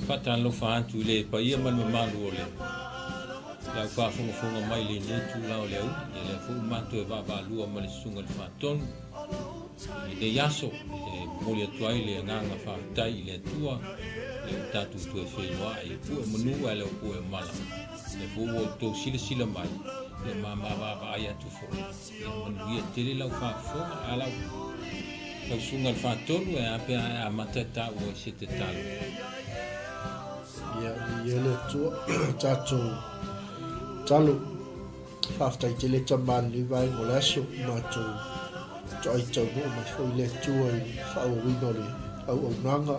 fatalo fa atu le pa ia mal malu ole la fa fonga mai le ne tu la ole le fu manto e va lua mal sunga fa ton le yaso mo le tuai le nganga fa tai le tua le tatu tu e fe wa e pu e manu ele pu e mala le fu o to sila mai le mama va ia tu fo le manu ia tele la fa fo ala la sunga fa ton e ape a matata o se te talo ia le tua tatu talo after tele chaman li vai ngolaso ma tu choi chau no ma foi le tua fa o wino le au nanga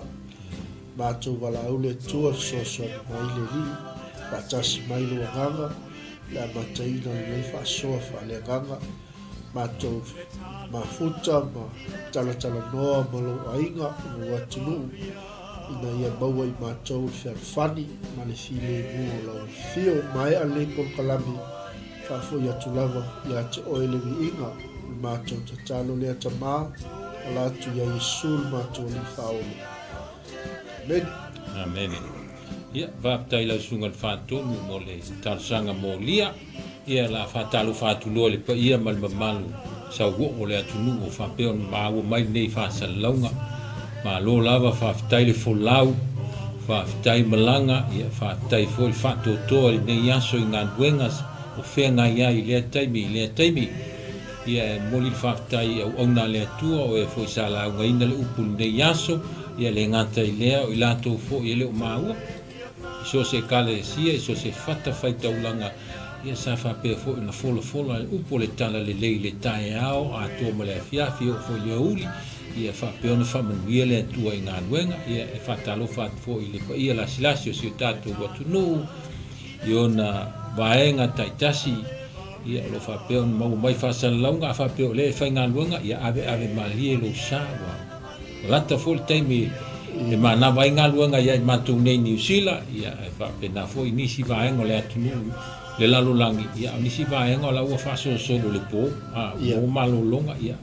ma tu wala o le tua so mai le li pa tas mai lo nganga la ma tai no le fa so fa le nganga ma tu ma futa ma tala no ma lo ainga wa tunu ina ia bawa i mātou whea whani ma le file mu lau fio mai a le pol kalami whafoi atu lava i ate oele vi inga i mātou ta talo le ata mā ala atu ia Yesul mātou li whaole. Amen. Amen. Ia, vāptai lau sungal whātonu mo le tarsanga mo lia ia la whātalo whātuloa le pa ia malmamalu sa uo le atunu o whapeon māua mai nei whāsalaunga ma lo lava fa ftai le folau fa ftai malanga ia fa ftai fo il fatto to il ne yaso in adwengas o fe nga ia le taimi ia moli fa ftai o na le tua o e fo sala nga ina le upul ne yaso ia le ngata ile o lato fo ia le mau so se kale sia so se fatta fai taulanga ia sa fa pe fo na fo upul tala le tai ao a to male fiafi o fo yeuli ia fa peona fa manuia le tua i ngā nuenga ia e whatalo fo i le pa ia la silasio si o tātou watunu i ona vaenga taitasi ia lo fa peona mau mai whasalaunga a fa peo le whai ngā nuenga ia ave malie lo sawa lata fo le taimi e mana vai ngā nuenga ia i mātou nei New Zealand ia e fa pena fo i nisi vaenga le atunu le lalolangi ia nisi vaenga la ua whaso solo le po mo malolonga ia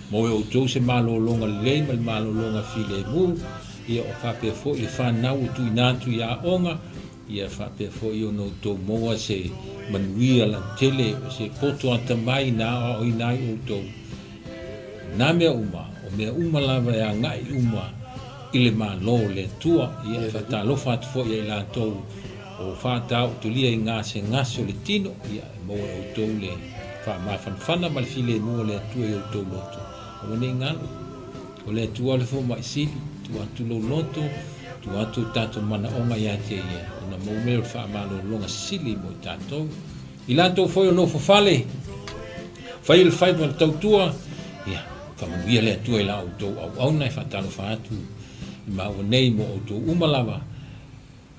mo e o tau se malolonga lei mal malolonga file mu ia o whape fo i whanau tu i nātu ia onga ia whape fo i ono tau moa se manuia lan tele se poto ata mai na o i nai o tau nā mea uma o mea uma lava e a ngai uma i le malo le tua ia e whatalo whatu fo i la tau o whatau tu lia i ngā se ngaso le tino ia mo e o tau le whamawhanwhana mal file mu le tua i o tau loto o ne ngalo o le tua le fo mai sili tu atu lo loto tu atu tato mana onga ia te ia ona mo me o fa malo longa sili mo tato i lato foi o no fo fale fai il fai mal tau tua ia fa mo ia le tua i la auto au na fa talo fa atu ma o nei mo auto umalava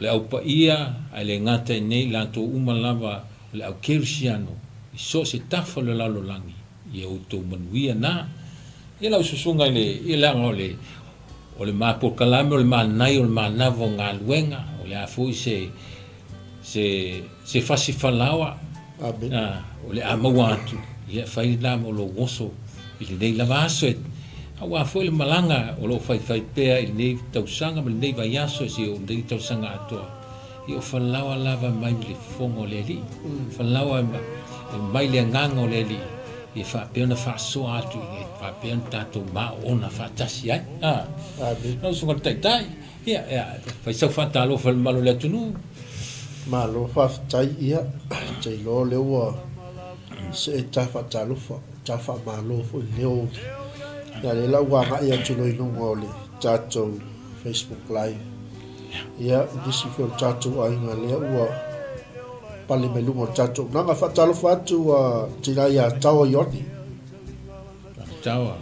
le au pa ia ai le ngata nei lato umalava le au kersiano i so se tafa le lalo langi i auto manuia na ia lau susunga i le angole o le mapo kalame o le manai o le manavo ngā luenga o le afui se fasifalawa o le amaua atu ia fai la mo lo woso i le nei lava aso e au afui le malanga o lo fai pea i le nei tausanga ma le nei vaiaso si o nei tausanga atoa i o falawa lava mai le fongo le li falawa mai le nganga o le li e fa pena fa so atu e fa pena tato ma ona fa tasi ai no so tai ia fa so fa talo fa malo le tunu malo fa tai ia tai lo le wa se ta fa talo fa malo fo leo ya le la wa ga ia tulo i no ngole tato Facebook live ia disi fo tato ai nga le wa pale me lungo tato nanga fatalo fatu tira ia tawa yoni tawa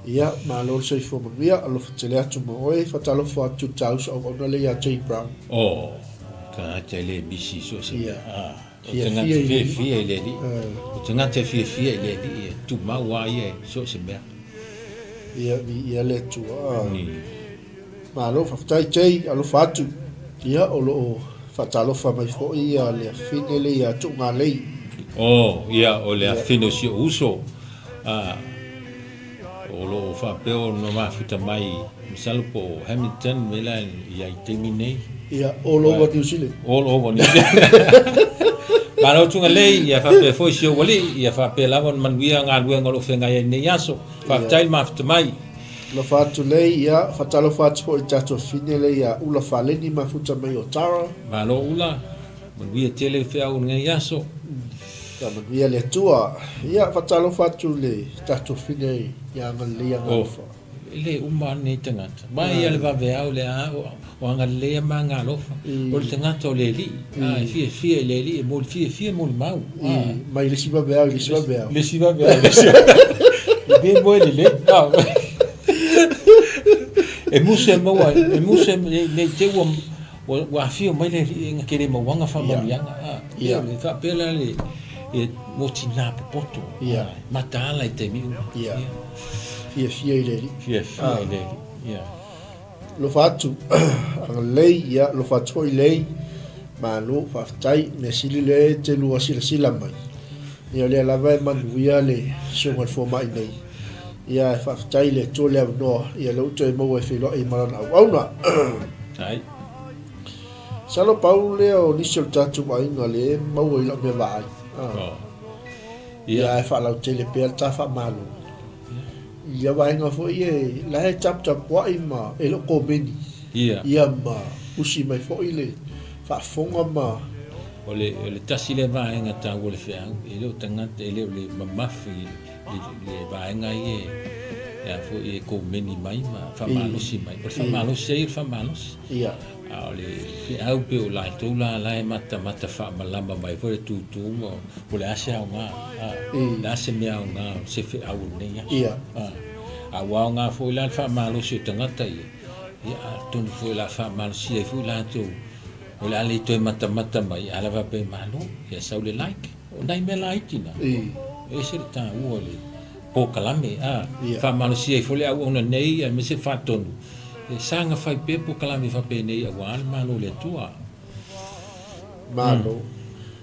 ia ma lo se fo via alo fatele atu mo oi fatalo fatu taus o ona le ia Jay Brown ka tele bisi so se ia tanga te fie le di tanga te fie le di tu ma wa ia so se be ia le tu ma lo fatai Jay alo fatu ia o lo fatalo fa mai fo ia le fine le ia tu ngale ia o le fino si uso o lo fa peo no mafuta mai misalo po Hamilton Milan ia terminate ia all over New Zealand all over New Zealand Mano tunga lei ia fa pe foi sio wali ia fa pe lavon manuia nga lua ngolo fenga ia ne yaso fa tail mafuta mai lo fa tu lei ia fa talo fa tu i tato fine lei ia ula fa leni mafuta mai o tara malo ula manuia tele fe au nga yaso kama ia le tua ia fa talo fa tu le tato fine ia ngal ia ngalo le uma ne tangata mai ia le va ve au le a o anga le manga lofa o le tangata o le li fie le li mo fie mo mau mai le siba ve le siba ve be mo le e muse ne te wa fio mai le nga kere mo wanga fa mo yanga ia le fa pela le e mo tina poto matala i te mi fie le li ia lo fatu ang lei ia lo fatu i lei manu fa tai ne sili le te lu sila mai ia le lava man via le songa fo mai nei ia fa tai le to le no ia lo to mo e filo e malan au na ai salo paule o nisol tatu mai ngale mo i lo me vai ia fa la te le per ta fa malu ia vai nga fo ie la he tap wa ima e lo ko beni ia ma usi mai fo ile fa fonga ma ole tasi le vai nga ta ole fe e lo tanga e le mamafi le vai nga ie ya fo e ko beni mai ma fa malusi mai fa malusi fa malusi ia ole fi au pe o la to la e mata fa malamba mai fo tu mo ole asia nga la se mea nga se fe au ne ia a wa nga fo la fa malo se tanga tai ia ton fo la fa malo si fo la to o la le to mata mai ala va pe malo ia sa le like o dai me like na e se ta o le po kalame fa malo si fo le au ona nei me se fa ton e sanga fai pe po kalame fa pe nei a wa malo le tua malo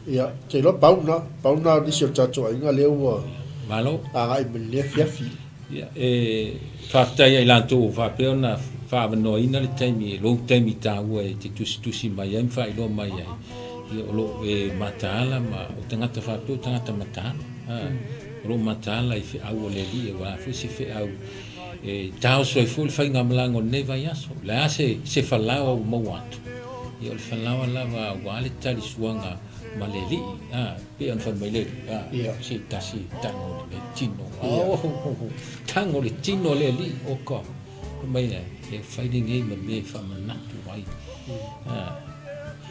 ia te lo pauna di se tato inga le o malo ai me le fiafi ia fa tai ai lanto fa pe ona fa no ina le taimi lo taimi ta u e te tusi mai em fa lo mai ai ia lo e matala ma o tangata fa pe o tangata matala lo matala i fe au le li e wa fe se fe au e tau so fu fa nga mlango ne va yaso la se fa la o mo watu ia le fa la va wa le tali suanga maleli pe on fa maleli si tasi tango le tino tango le tino le li o ko mai e fighting game me fa manatu vai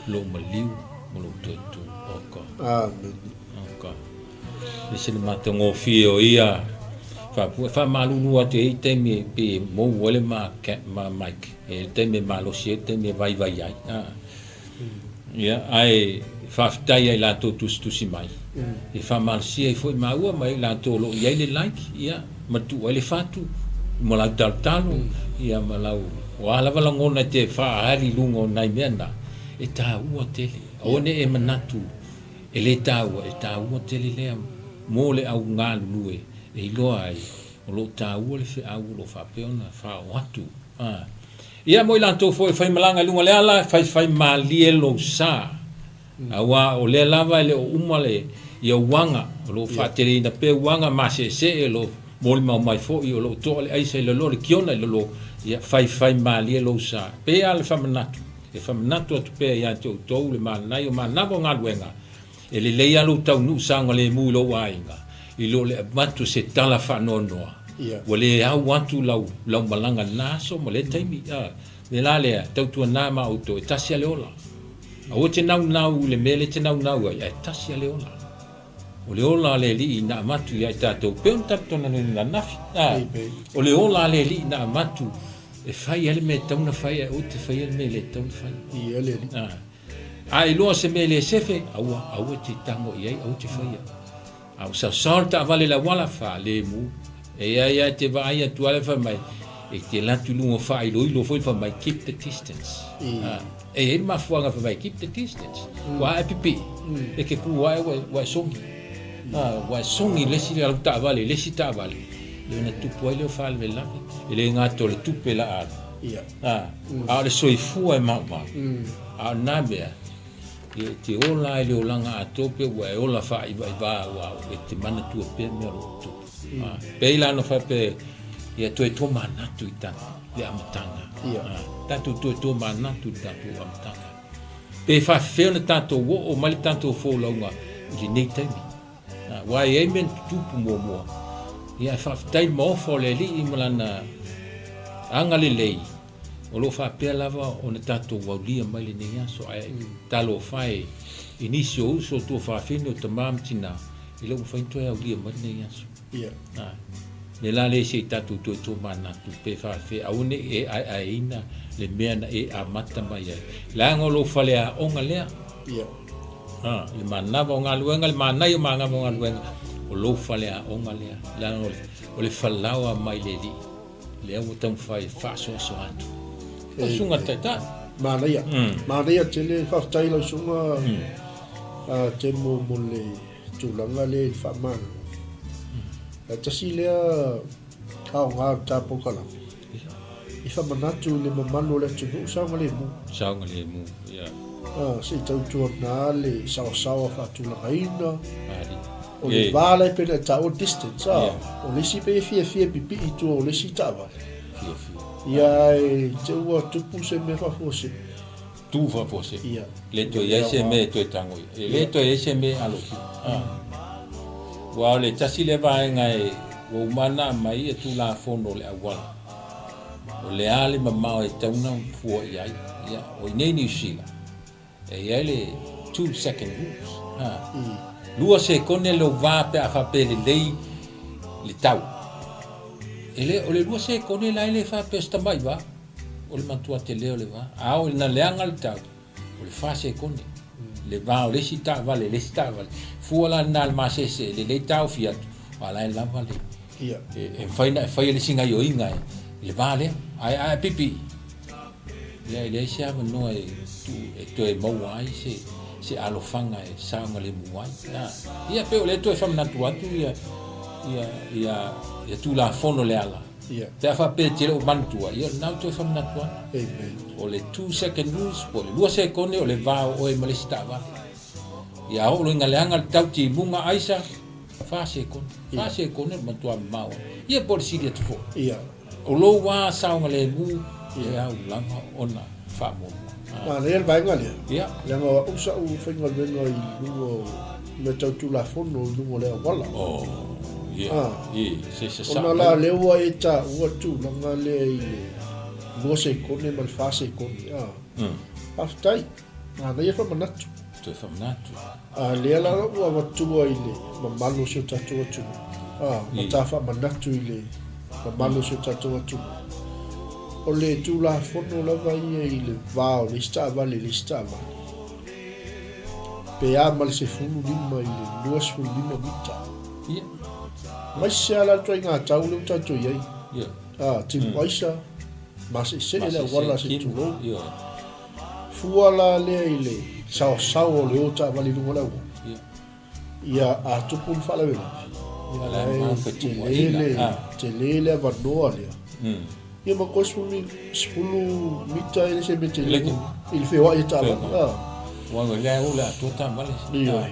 lo maliu mo to o ko e se mata ngo fio ia fa malu nu ate te me pe mo wole ma mike e te me malo si te me vai ai ia ai fa tai ai la to tu mai e fa mal si ai foi maua mai la to lo ia le like ia ma tu ele fatu mo la talo ia ma la wala wala ngona te fa ali lungo nai mena e ta u te one e manatu ele ta u te le mo le au ngalu e lo ai o lo ta u le fe au lo fa peona fa watu ia mo la to foi fai malanga lunga le ala fai mali lo sa awa o le lava le umale ia wanga lo fa tere na pe wanga ma se lo mol mai fo i lo to le ai se lo kiona lo ia fai mali lo sa pe al famnatu e famnatu tu pe ia to le mal na yo ma na nga luenga e le ia lo tau nu sanga le mu lo wainga i lo le matu se tala fa no wale au watu lau malanga naso mo le taimi le la le tau tu na ma auto tasia le ola o te nau le mele te nau ai tasia le ola o le ola le li na matu ia tatou pe on tato na nafi o le ola le li na matu e fai ele me tau na fai o te fai ele me le tau na fai ia le li ai lo se mele sefe au te tango ia au te fai au sa sorta vale la wala fa le mu e ia te vai a tu ale fa mai e te la tu lungo fa ilo foi fa mai keep the distance e ma fuanga fa mai keep the distance wa pipi e ke ku wa songi le si la ta vale le na tupu ai le fa le la ele nga to le tupe la a ia a le soifu e ma a na be e te ola le olanga a tope wa e ola fa i va wa e te mana tu pe me lo tu pe la no fa pe ia to e to mana tu ita le amatanga tanto to mana tu tanto amatanga pe fa fe na tanto wo o mali tanto fo longa di nei temi wa e men tu mo ia fa tai mo fo le li imlana anga le lei o lo fa pe lava o na tanto wa lia mai le nei so ai talo fai inicio uso tu fa fino tamam tina ile o fa into ya lia mai nei so ia le la le se tatu to mana tu pe fa fe a une e ai ina le mena e a mata mai la ngolo fa le a onga le ia le mana va onga luenga le mana yo manga onga luenga o lo fa le a onga le la ngolo o le fa lawa mai le di le o tam fai fa so atu o sunga tata mana ia tele fa tai lo sunga te mo le tulanga le fa man tasi lea kao ngā tāpo kala. I whamanatu le mamano le tunu saunga le mu. Saunga le mu, ia. Se tautua nā le sawa whatulanga ina. Ari. O le vālai pena tau distance. O le si pe fia pipi i tua o le si tawa. Ia e te ua tupu se me whafose. Tu whafose. Ia. Le to iese me to tango. Le to iese me aloki. Wa le tasi le vai ngai o mana mai e tu la fono le awala o le ale mama e tauna fu ia o nei ni sila e ia le 2 second rules lua se kone lo va pe a fa pe le tau ele o le lua se kone la le fa pe sta mai va o le mantua te le va a o na le angal tau o le fa se kone le va o le sita vale le sita vale fuala nal ma se le tau fiat ala la vale ia e fai le singa yo inga le vale ai pipi le sia no e tu e mo ai se alofanga e sanga le muai ia pe le to fam natua tu ia tu la fono le ala ia te fa pe te o mantua ia na to fam natua amen o le 2 second rules po le lua se kone o le va o e malestava ia o lo ngaleanga tau ti munga aisa fa se kone mantua mau ia por sigue tu fo ia o lo wa saunga le mu ia langa ona fa mo le vai ngale ia le ngo usa u fenga le ngo i luo me tau tu la fono luo le wala ia se sa ona la le wa eta wa tu langa le luo se kone mal fa se kone aftai na ia fa manatu to fa manatu le la wa wa tu wa ile mamalo se tatu tu mata fa manatu ile mamalo se tatu tu o le tu la fono la vai ile va o le sta vale pe a mal se funu lima ile duas funu lima mita ia mas se ala tu nga tau lu tatu ia ia ti waisa mas se ele wala se tu ia fuala le ile sao le ota vale lu wala ia a tu pun fala vela te lele va no ale ia ma ko spulu mita ile se mete il fait wa eta wa le ula to ta vale ia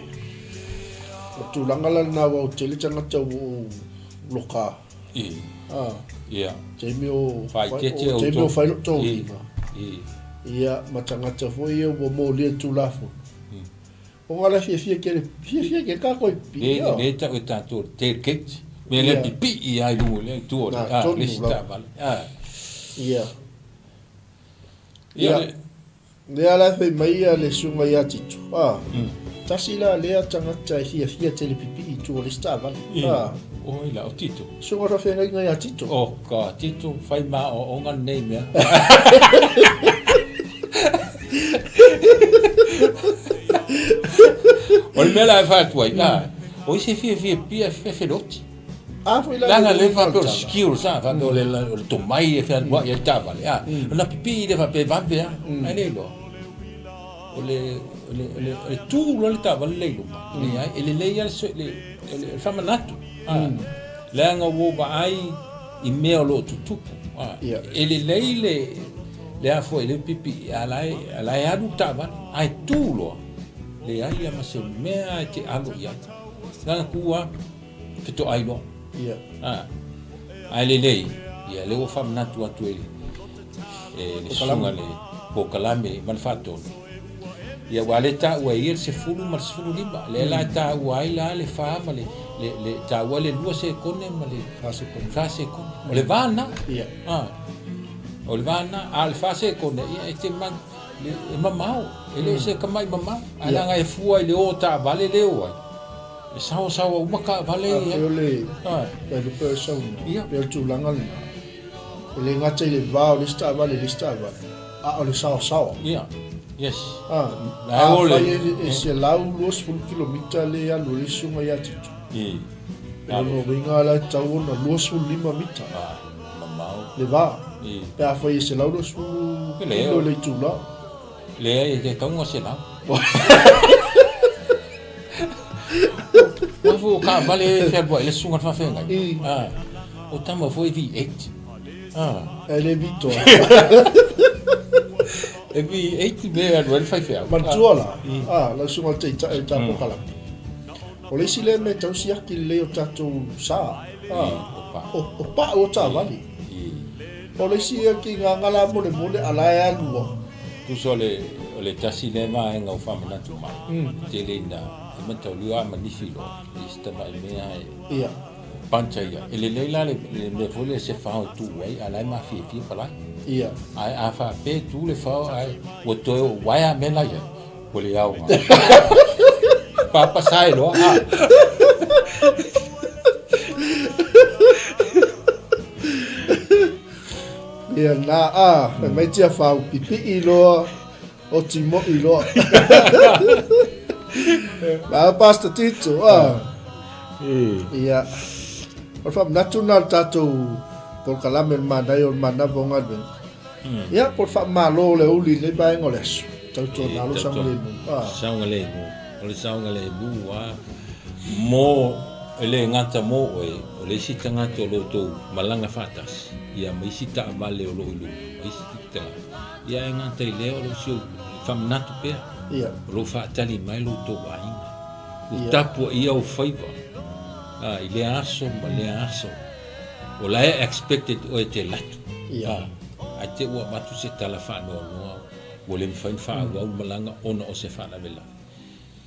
tu langala na wa tele tanga tau loka ia temio fai tete o temio fai to ia matanga ta foi o mo le tu lafo o ngala fie ke ka ko pi le ta to te kit me le pipi ia lu le tu le sta vale ia le ala fe mai le sunga ya titu tasila le tanga ta fie te pipi tu le sta vale o ila o tito sunga ra fe ngai ya titu o ka tito fai ma o nga nei me o me la fa tu ai o se fie pia fe loti foi la la le fa per skill sa fa le to mai e fa wa ya ta vale na pipi de fa pe va be ai le lo o le tu lo le ta vale le lo le ai le ya le fa manatu le nga wo ba ai I mea lo tutupu ele leile le afo ele pipi alai adu tava ai tulo le ai ama se mea te alo ia nga kua fito ai lo ai le lei ia le o fam natu atu ele le sunga le po kalame man fato ia wale ta wa ia se fulu mar fulu lima le la ta wa ila le fama le ta wa le lua se kone ma le fase kone le vana o le vana al fase kone ia te man le mamau ele se kamai mamau ala nga e fua le o ta vale le o e sao uma ka vale ia le person pe tu langal ele ngate le va le sta vale o le sao ia yes la ole se lau los por kilomita le a lo sunga ya titu no venga la tau na los lima mita mamau le va pe a foi se lau los le tu la le ke kaunga se lau o ka vale fer boy le sunga fa fenga o tama foi V8 ele vito e vi 8 me al wel fai fer mantuola la sunga te ta pokala o le sile me tau sia ki le o tatu sa o pa o ta vali o le sia ki ngala mole ala ya luo tu sole o le tasi le ma nga o fama na tu ma te le na ma tau lua ma ni filo ista ba me ia pancha ia ele le la le me vole se fa tu wai ala ma fi pala ia ai a fa pe tu le fa ai o to wai a me la ia o le au pa sai lo ia na mai tia fa pipi ilo o timo ilo ba pasta tito ia o fa natural tatu por kalame mandai o manda vonga ben ia por fa malo le uli le ba ngoles tatu na lo sangale mu mo ele ngata mo o le sita ngata lo to malanga fatas ia mai sita vale o lo ilu mai sita ia ngata le o lo sio fam natu pe ia lo fa tali mai lo to ai o tapu ia o faiva ile aso o la expected o te latu a te o matu se tala fa no o le fain fa o malanga ona o se fa na vela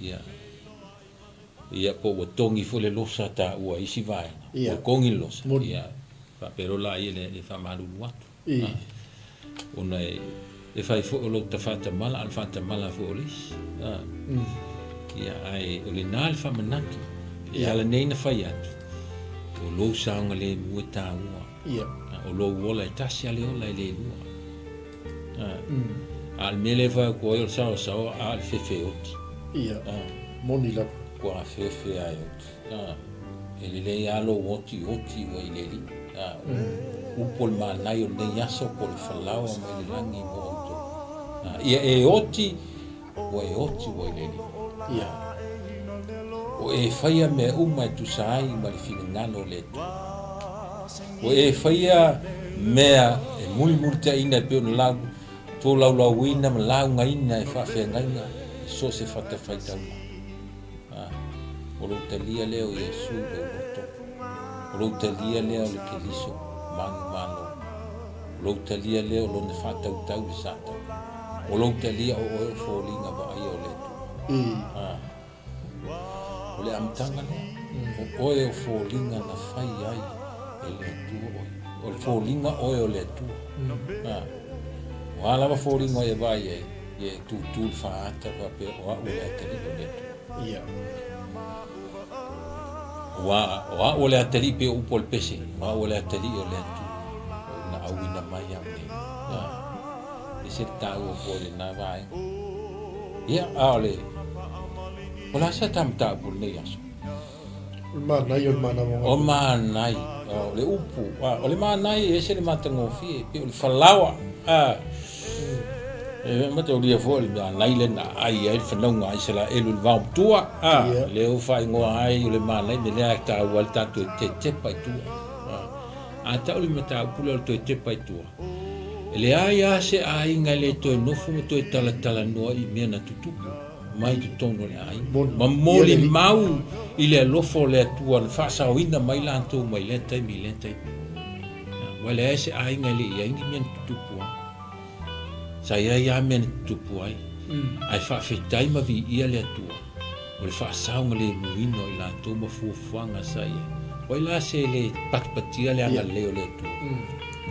ia po o tongi fo le losa ta o isi vai o kongi losa ia fa pero la ile le fa malu watu ona e fai fo lo ta fata mala al fata mala fo lis ia ai o le nal fa manatu ia la nei na fai atu o lo saunga le mu ta ia o lo wola tasia le ola le lua al mele fa ko o sa al fefeot ia moni la ko a fefe ai ele le alo oti o ile li o pol ma nai o nei aso pol falao ma le langi mo to ia e oti o ile li ia o e faia me uma tu sai ma le finangano le tu o e faia mea e muli te ina pe no lago to la wina ma la nga ina e fa fe nga so se fa te fai tau o lo talia leo Yesu o lo talia leo le keliso mano o lo talia leo lo ne fa tau le sata o lo talia o folinga ba ai o le tu o le amtanga o folinga na fai ai ele tu o le folinga o le tu wala ba folinga e vai e tu fa ata ba pe o le ateli le tu ia wa o le ateli pe o pol pese wa o le ateli o le tu na awina mai amne ese tau o le na vai ia ale ola sa tam ta por ne yaso o manai o le upu o le manai ese le matango fi pe o le falawa ma tau lia fo le nai le na ai ai whanonga ai sala elu le vau tua le o whai ngoa ai le manai me lea ta wal tatu te pai tua a tau le mata upula o te pai tua le ai a se ai nga le to nofu me to tala noa i mea na tutupu mai tu tono le ai ma moli mau i le lofo le tua le whaasawina mai lantou mai le tai wale ai se ai nga le i aingi mea na tutupu saya ia men tupuai ai fa fetai ma vi ia le tua o le fa saunga le muino i la to ma fuanga saya wai la se le patpatia le anga le o le tua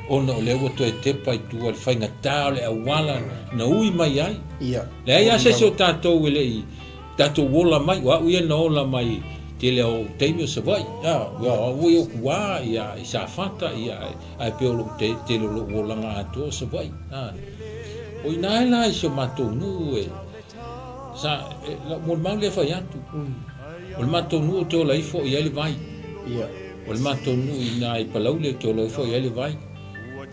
ona o le wo to te pai tua le fainga tao le awala na ui mai ai le ai se so tato le i tato wola mai wa u na ola mai te le o teimi o savai wa o yo kwa ia sa fata ia ai pe o te lo wola nga to savai o ina la so mato nu sa mo mang le fa yatu o mato nu to la ifo ia le vai o mato nu ina I palau le to la ifo ia le vai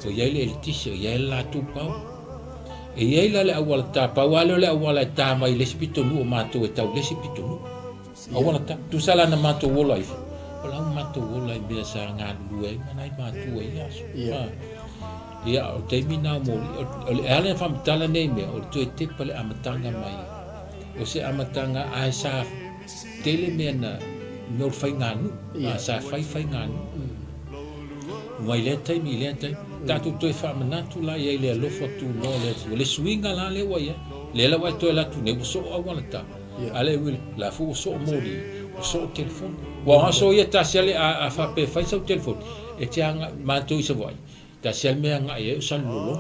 o ia le tisi ia la tu pau e ia la le awala ta pa wala le awala ta mai le spito nu o mato e tau le spito nu awala ta tu sala na mato wola ifo o la mato wola be sa nga lu e manai mato ia ia o te mina mo o le ale fam tala nei me o to te pale amatanga mai o se amatanga ai sa tele me na no fai nganu sa fai nganu mai le tai mi le tai ta tu to fa mana tu la ia le lo fotu no le swinga la le wa ia le la wa to la tu ne so o wala ta ale wil la fu so mori so telefon wa so ia ta sele a fa pe fai so telefon e tianga ma tu se voi ta sel me nga e san lolo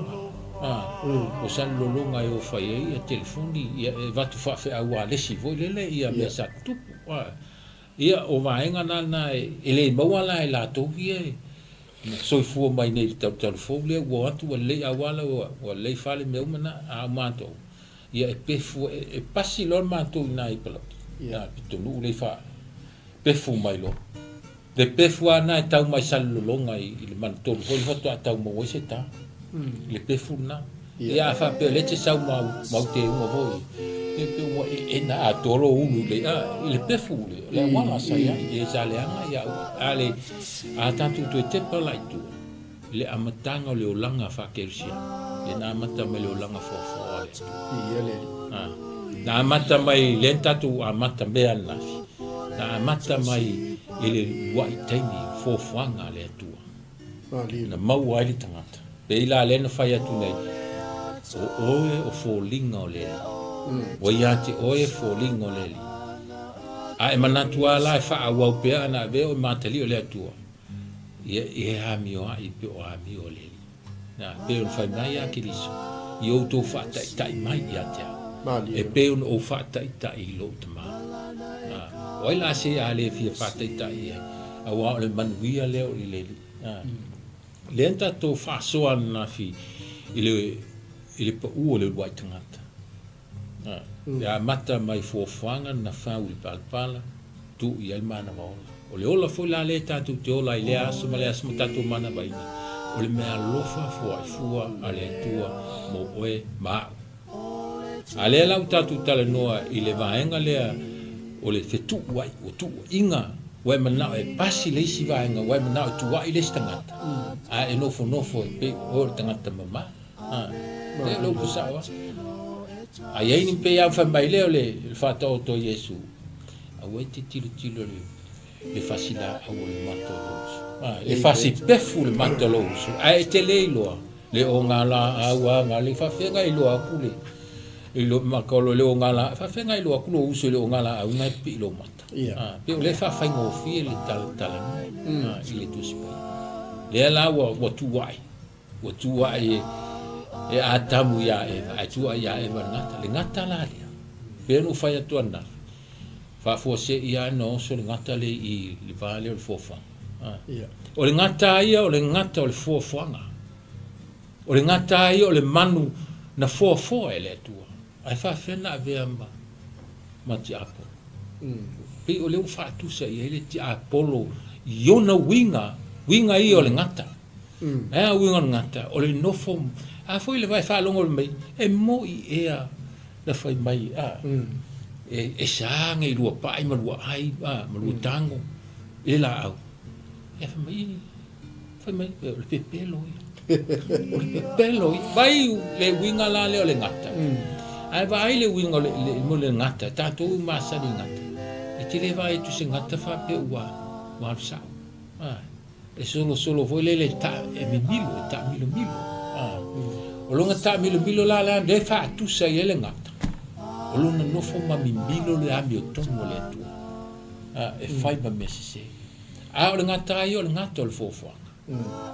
o san lolo nga e o fai e telefoni ia va tu fa fe a wa le si voi le ia me sa tu ia o va nga na ele mo wala e la to vie so fu mai nei ta telefoni le wa tu le a wala wa le fa le me mana a manto ia e pe fu e pasi lo manto na I pala ia to lu le fa pe fu mai lo de pefua na tau mai salolonga I le manto foi foto tau mo se ta le pefuna ia fa pe le te sau mau te mo voi e pe wa e na atoro ulu le pefu le wala sa ia e sale anga ia ale a tantu to te pala tu le amatanga le olanga fa kersia le na amata me le olanga fo ale ia le na amata mai lenta tu amata be ana na amata mai ele wai taimi fofuanga le atua na mau ai le tangata pe ila le na fai atu nei o oe o folinga o leli o iati oe folinga o leli a e manatua la e faa wau pea ana ve o matali o le atua e hami o ai pe o hami o leli na pe o fai mai a kiriso I o to fa tai mai iatia e pe o fa tai lo tama oi la se ale fi fata tai a wa le manuia le o le lenta to fa so na fi ile pa u le wai tangata ya mata mai fo fanga na fa ul palpala tu ia mana ma o le ola fo la le tatu te ola ile aso ma le aso tatu mana bai o le mea lofa fo ai fua ale tua mo oe ma ale la tatu tale noa ile vaenga le o le fetu wai o tu inga wai mana e pasi le si vaenga wai mana tu wai le stangata a e nofo pe o tangata mama le lo kusawa a ye ni pe ya fa mai le fa to Yesu a wai te tilo le fasila a o le matolos le fasi pefu le matolos a e te le loa le o ngala a wa ngale fa fenga I loa kule ilo makolo le o ngala fa fenga ilo akulo uso le o ngala a una pi lo mata pe le fa fa ngo fi le tal ile tu spa le la wa tu wai e atamu ya e tu ya e ngata le ngata la pe no fa ya tu anda fa fo se ia no so le ngata le I le vale o fofa o le ngata ia o le ngata o le fofanga o le ngata ia o le manu na fofo ele tu ai fa fena veamba mati apo pe o le fa tu sa ele ti apolo yona winga I o le ngata winga ngata o le nofo a foi le vai fa longo mai e mo I ea na fai mai e sa ngai lua pai ma lua ai ma lua tango e la au e fai mai le pepelo le pepelo vai le winga la le ngata ai vai le winga le mo le ngata tato ma sa le ngata e ti le vai tu se ngata fa pe wa sa e solo foi le ta e mi milo ta milo o longa ta milo la de fa tu sa ele ngata o longa no fo ma mi milo le ami o tomo le tu e fai ma mesese o le ngata io le ngata o le fofo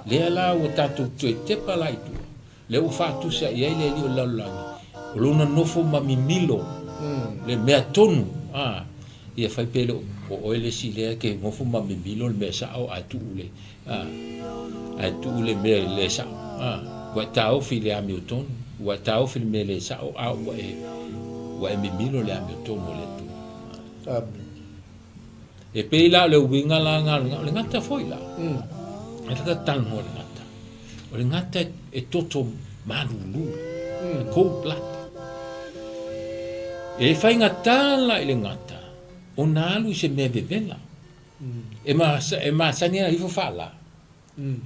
le ala o tatu tu te pala itu le o fa tu sa ele li o la o longa no fo ma mi milo le mea tonu ia fai pelo o ele si le ke mo fo ma mi milo le mea sa o atu ule me le sa wa tau fili ami o tonu wa tau fili me le sa o wa e mi milo le ami o tonu le tu e pe la le winga la le ngata foi la e ka tan ho le ngata o le ngata e toto malulu ko plat e fai ngata la le ngata o nalu se me vevela e ma sania i fo fala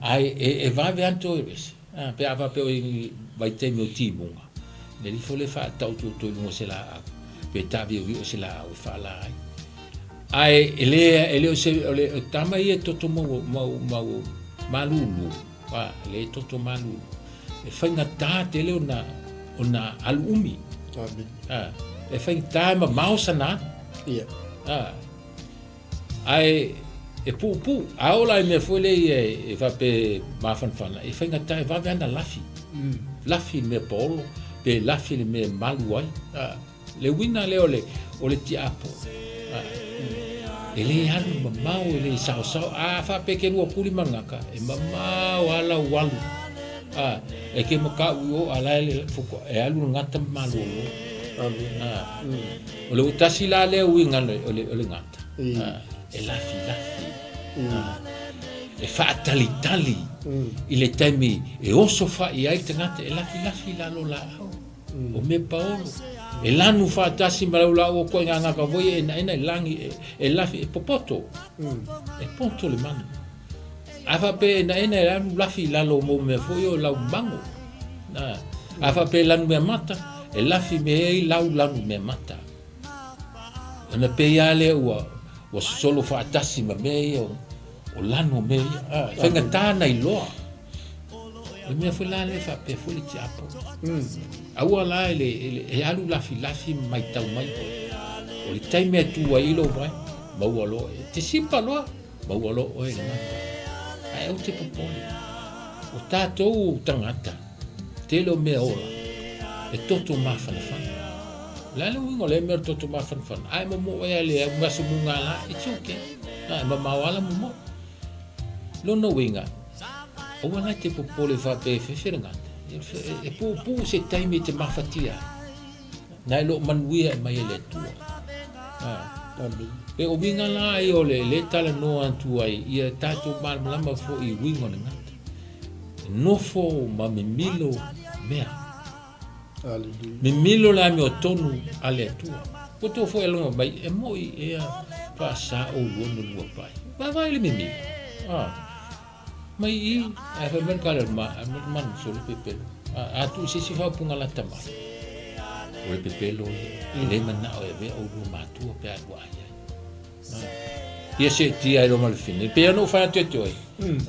ai e va vianto res pe ava pe vai te meu timunga le li fo le fa tau tu mo se la pe tavi o se la o fala ai ele o se le tama i toto mo malulu wa le toto malulu e fai ngata te le ona alumi e fai tama mausana ai e pu aola me foi e va pe mafanfana e fai ngata e va venda lafi me polo pe lafi me maluai le wina le o le tiapo ele alu mamau ele sao fa pe ke lu kuli mangaka e mamau ala walu e ke maka o ala le fuko e alu ngata malu o le utasi la le winga o le ngata e lafi e fa tali i le taimi e oso fa i ai tangata e lafi la lo la o me paolo e lanu fa tasi ma la o ko nga ka voi e langi e lafi e popoto e ponto le manu ava pe na lanu lafi la lo mo me foi o la bango ava pe lanu me mata e lafi me e lanu me mata ana pe yale o solo fa tasi ma me o lanu me fenga tana i loa o me foi la le fa pe foi ti apo aua la e alu lafi mai tau mai o le taime tu ai lo vai ma lo te simpa lo ma lo o e mata ai o te popole o tatou tangata te lo me ola e toto mafana la le wingo le mer toto mafana ai mo e le masu munga la it's okay ma mawala mo lo no winga o wana te popole fa pe fefiranga e pu se taime te mafatia nai lo manuia mai le tua pe o winga la i o le tala no antu ai ia tatu malama fo i wingo na ngata no fo ma me milo mea me milo la mi o tonu ale tua o to fo elonga mai e moi e fa sa o wono lua pai vai le me milo mai i a fa ben kala man so le pepelo a tu se fa punga la tama o le pepelo le mana o ve o lu matu pe a wa ia se ti ai lo mal fine pe no fa te toi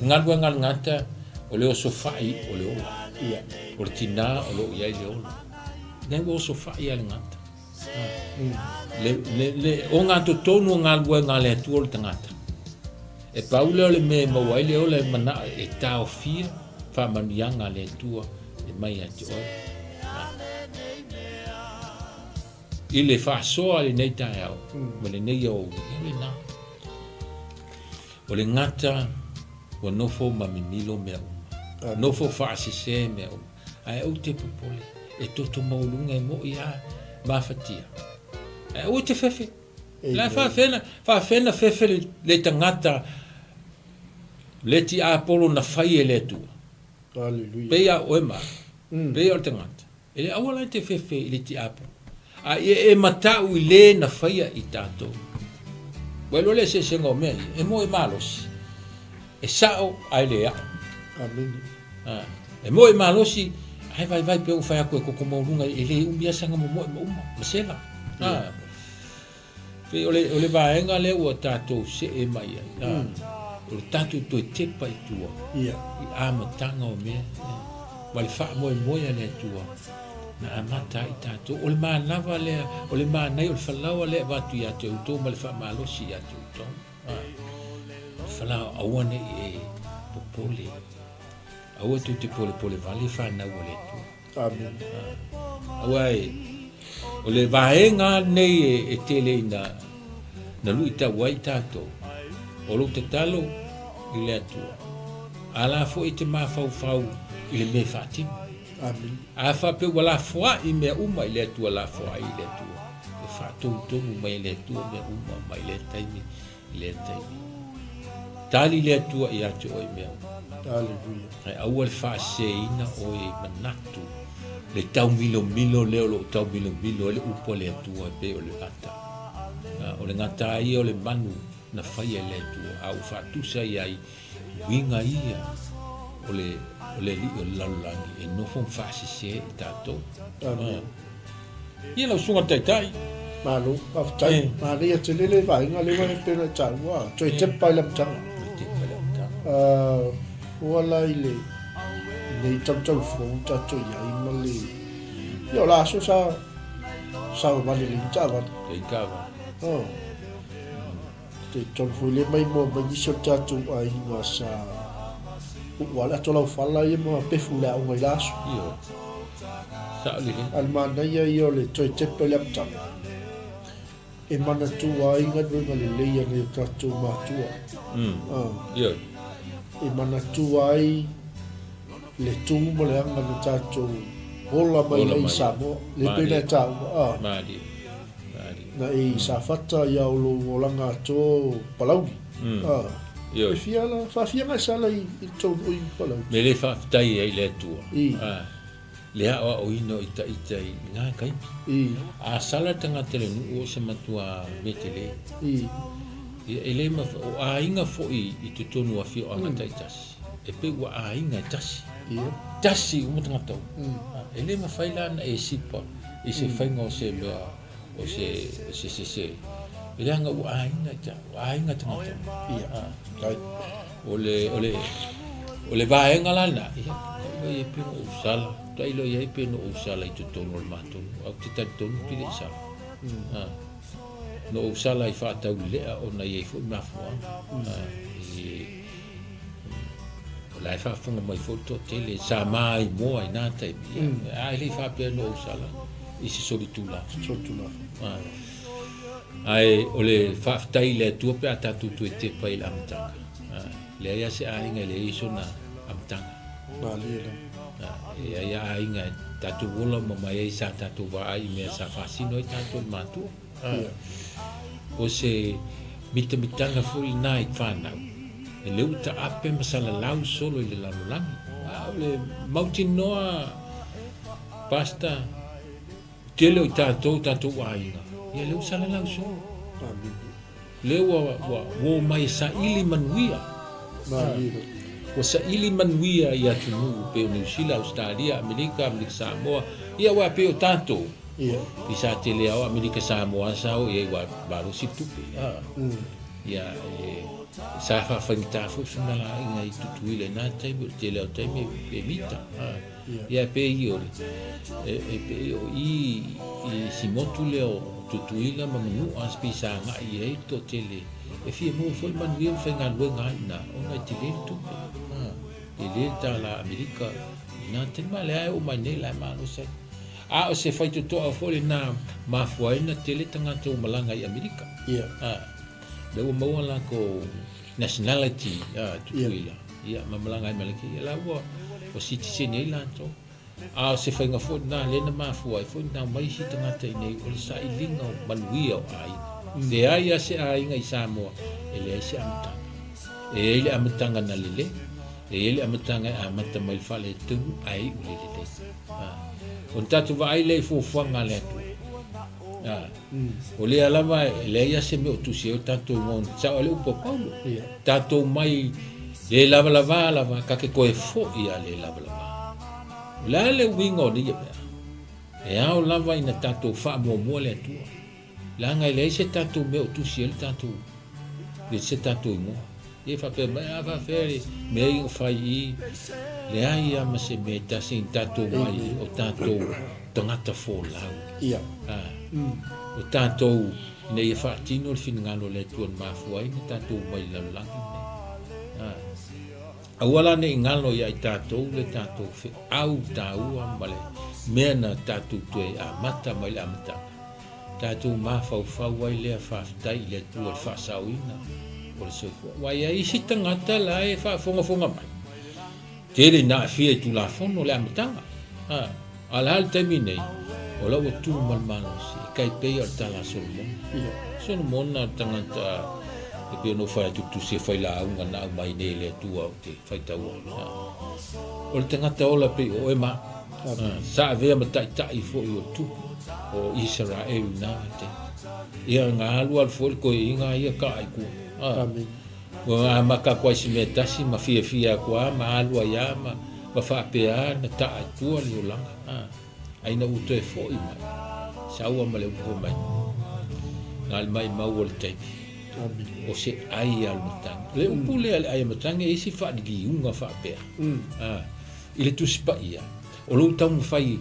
ngal ngata o le so fai o le ola ia o tina o lo ia le ola nem o so fai ia ngata le o ngato tonu ngal ngale tu o tangata e paula le me mawai le ole mana e tao fia fa manianga le tua e mai ati oi ile fa so ale nei tao ma le nei o ile na o le ngata o no fo ma minilo me o no fo fa se me o ai o te popole e toto maulunga e mo ia ma fatia o te fefe la fa fena fefe le tangata le ti apolo na fai ele tu Alleluia. peia o ema pe o tangata ele awala te fefe ile ti apo a e matau ile na faia i tato welo le se sengo me e mo e malos e sao ai le amen e mo e malosi ai vai pe o fai ko mo lunga ele umbia sanga mo masela pe ole vaenga le o tato se e mai o tato to te pai tua ia i amatanga o me wale fa mo le tua na amata i tato o le manava le o le manai o le falau le vatu ia te uto ma le fa malosi ia te uto falau awane e popole awa tu te pole vale fa na o le tu amen awai o le vaenga nei e tele na luita wai tato o lo te talo i le atua ala fo i te mafau i le me fatima amen a fa pe wala fwa i me uma i le atua la fwa i le atua e fa tonu mai le atua me uma mai le taimi tali le atua i atu o i mea haleluya ai au le fa seina o i manatu le tau milo leo lo tau milo le upo le atua pe o le ata o le ngata ia o le manu na fai le atua au fa tusa ai winga ia o le li o lalangi e no fon fa se tato amen ia lo sunga tai malo aftai maria te lele vai nga le wa pe na cha wa choi te pai lam chang wala ile nei chau fo ta choi ai mali yo la so sa va le cha va e kava oh te chau fo le mai mo ba ni so cha chu ai nga sa wala to la fala ye mo pe fu la o ngai la so io sa le al mana ye yo le choi te pai lam chang e mana tu ai nga do nga le le ye ni ta chu ma chu io e mana tu ai le tu mo le anga na tato hola mai le samo le pena tau mali na e sa fata ya lo langa to palau io e fiala fa fianga sala i to i palau me le fa tai ai le tua i le a o ino ita nga kai a sala tanga tele nu o se matua metele i ele ma o a inga fo i tutonu a fi o anga tai tas e pe wa a inga tas ia tasi o tanga tau ele ma faila na e sipa i se fainga o se mea o se ele anga o a inga tanga tau ia kai o le vaenga lana ia e pe o usala tai lo ia pe no usala i tutonu o matonu au te tatonu ki le sala no usala i fa tau lea o na ia fu mafua la fa funga mai foto tele sa mai mo ai na tai ai le fa pe no usala i se solitula so tu la ai ole fa tai le tu pe ata tu te pa il amtanga le ia se ai ngai le iso na amtanga mali ia ai ngai tatu wola mo mai sa tatu va ai me sa fa sino tatu matu o se mitanga full night fana e leu ta ape masala lau solo i le lalulangi le mountain noa pasta tele o tatou ainga ia leu sala lau solo leu wa mai sa ili manuia mali o sa ili manuia ia tunu pe New Zealand Australia Amerika Samoa ia wa pe o tatou ia i sa tele au Amerika Samoa sa o ia wa baru situpi ia sa fa fanta fu finala inga i tutuile na tai bu tele o tai me mita ia pe io e pe i si motule o tutuila ma manu aspi sa nga i to tele e fi mo fol man wi fenga lo nga na o na tele tu ele ta la Amerika na te male o mane la mano se o se fai to a fol na ma foi na tele tanga to malanga i Amerika ia le o mo la ko nationality tutuila ia mamalanga i malaki la o citizen nei la to se fai nga fo na le na ma fo ai fo na mai si tanga te nei o sa i linga manuia ai le ai se ai ngai Samoa ele se amtanga ele amtanga na lele ele amatanga amata mai fale tu ai ule le on tatu vai le fuanga le tu o le alama le ia se me tu se tanto mon sa ole un po paulo tanto mai le lava ka ke koe fo ia le lava la le wingo ni e au lava ina tanto fa mo le tu la ngai le se tanto me tu se tanto le se tanto mo e fa pe va fere me fai le ai ama se me ta sin tanto mai o tanto tangata fo la o tanto nei fa tino il fin ngalo le tuan mafuai ni tanto mai la langi awala ne ngalo ya tanto le tanto fe au tau amale mena tanto tu a mata mai la mata tanto ma fa wai le fa tai le tu fa sauina o se fo wai ai si tangata la e fa fonga mai tele na fie tu la fono le mata al hal termine o la tu mal manos kai pe o tala solomon na tangata e pe no fa tu se fa la unga na mai ne le tu au te fa ta o tangata o la pe o e ma sa ve ma tai fo o tu o Israel na te ia nga alu al fo ko inga ia ka ai ku amen o ma ka kwa si meta si ma fia kwa ma alu ya ma fa pe na ta tu ali la ai na uto e fo i mai sa ua ma le upo mai nal mai ma o te o se ai al matang le upo le ai matang e si fa di unga fa pe ile tu spa ia o lo tau fai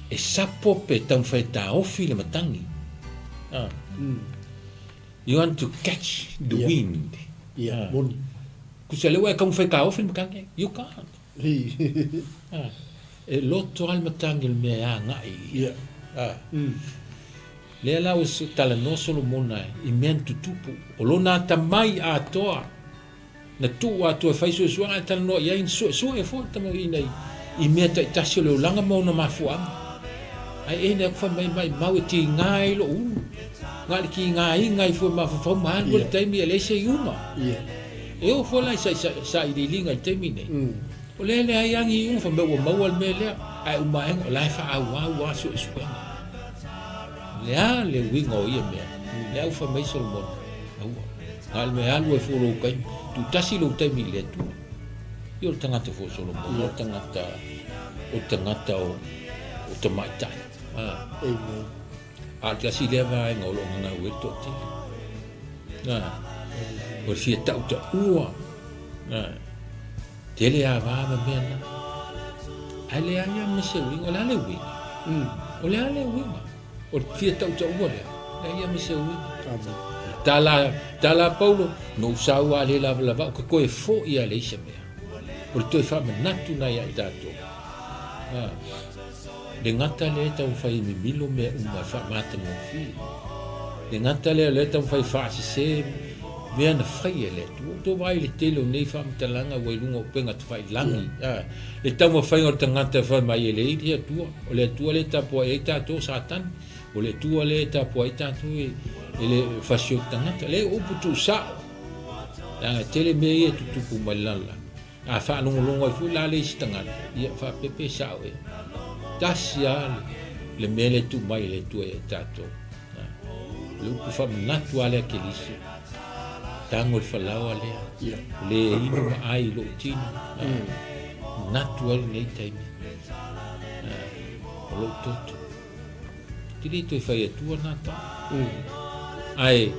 e sapo pe tau fai ta ofi le matangi you want to catch the wind ku se le wa kam fai ka ofi le matangi you can't e loto al matangi le mea ngai le la o se tala no solo mona i men tutupu o lo na tamai a toa na tu a to fai so tala no ia in so e fo tamo i i meta tasio le langa mo na mafua ai e ne fa mai mau ti ngai lo ngali ki ngai fo ma fo man o te mi le se uma e o fo la sa i di linga te mi ne o le ai angi un fa me o mau al me le ai uma en la fa wa so le wingo ia me le au fa mai solomon al me alu e fo lo kai tu tasi lo te mi le tu io tangata fo solomon o tangata o te mai tai amen a tasi le va en o lo na we to ti o fie ta ua tele ava ma mena ale aya me se wingo la le wingo o le ale wingo o fie ta ua le aya me se wingo tala paulo no usau ale lava ko e fo ia le se me o to fa natu na ia dato le ngata le tau fai mi milo me uma fa mata mo fi le ngata le tau fai fa se me na fai le to vai le telo nei fa mtalanga wai lunga penga te fai langi le tau fai o ngata fa mai le ia tu o le tu le tapo e tato satan o le tu le tapo e tato ele fasio tangata le o putu sa la tele me e tutu malala a fa longo fu la le stanga ia fa pepe sa we tasia le mele tu mai le tu e tato lu ku fa naturale ke liso tango fa la le le ino ai lo tino natural nei tai lo toto tiri tu fa e tu nata ai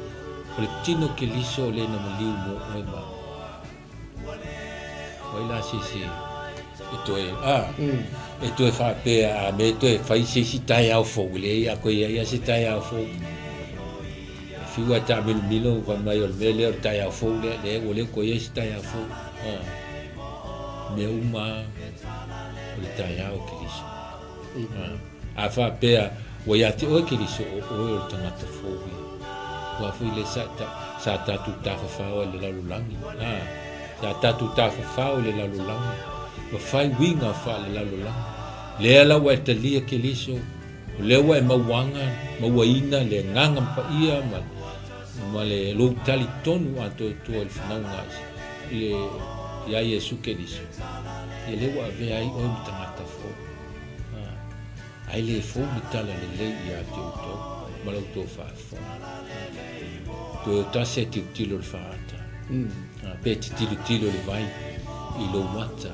le tino ke liso le na mali mo ma la si e to fa pe a me to fa si tai au fo le ya ko ya si tai au fo fi wa ta bil milo va mai o le tai au fo le o le ko ya si tai au fo me uma le tai au que isso a fa pe a o ya ti o que isso o tomate fo wa fu le sa ta tu ta fa o le la lulangi ta tu ta fa o le la lulangi wa fai winga fa le la lulangi le ala wa te lia ke liso le wa mawanga mawaina le nganga pa ia ma le lo tali tonu ato to el finanga le ia Iesu Keriso ia le ua avea ai oe matagata fo ai le fo mitala lelei ia te outou ma lautou faafofoga toe o tasi e tilotilo le faata pe te tilotilo le vai i lou mata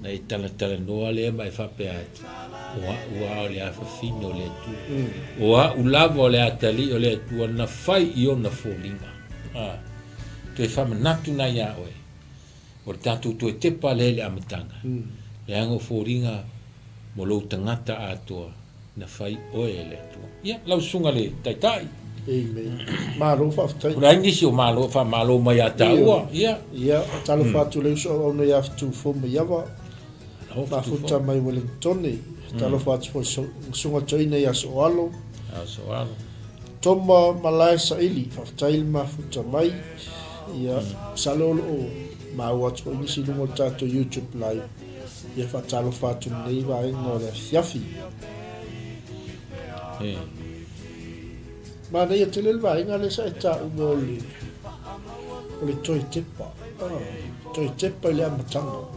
na e talatalanoa lea ma e faapea atu ua o le afafine o le atu o a'u lava o le atalii o le atu ana fai i ona foliga toe faamanatu nai a oe o le tatou toe tepa le le amataga le aga o foliga mo lou tagata atoa na fai oe e le atua ia lausuga le taitai Amen. Malo whaftai. Ura inisi o malo, wha malo mai a taua. Ia. Ia, talo whatu leu so au nei aftu foma iawa. Ma futa mai Wellingtoni. Talo whatu po sunga toi nei aso alo. Aso alo. Toma malai sa ili, whaftai ma futa mai. Ia, salolo o ma watu po inisi lungo tato YouTube live. Ia whatalo whatu nei wa ingo le fiafi. Mana ia te lelwa inga le sa e ta unga o le toi tepa. Toi tepa i le amatanga.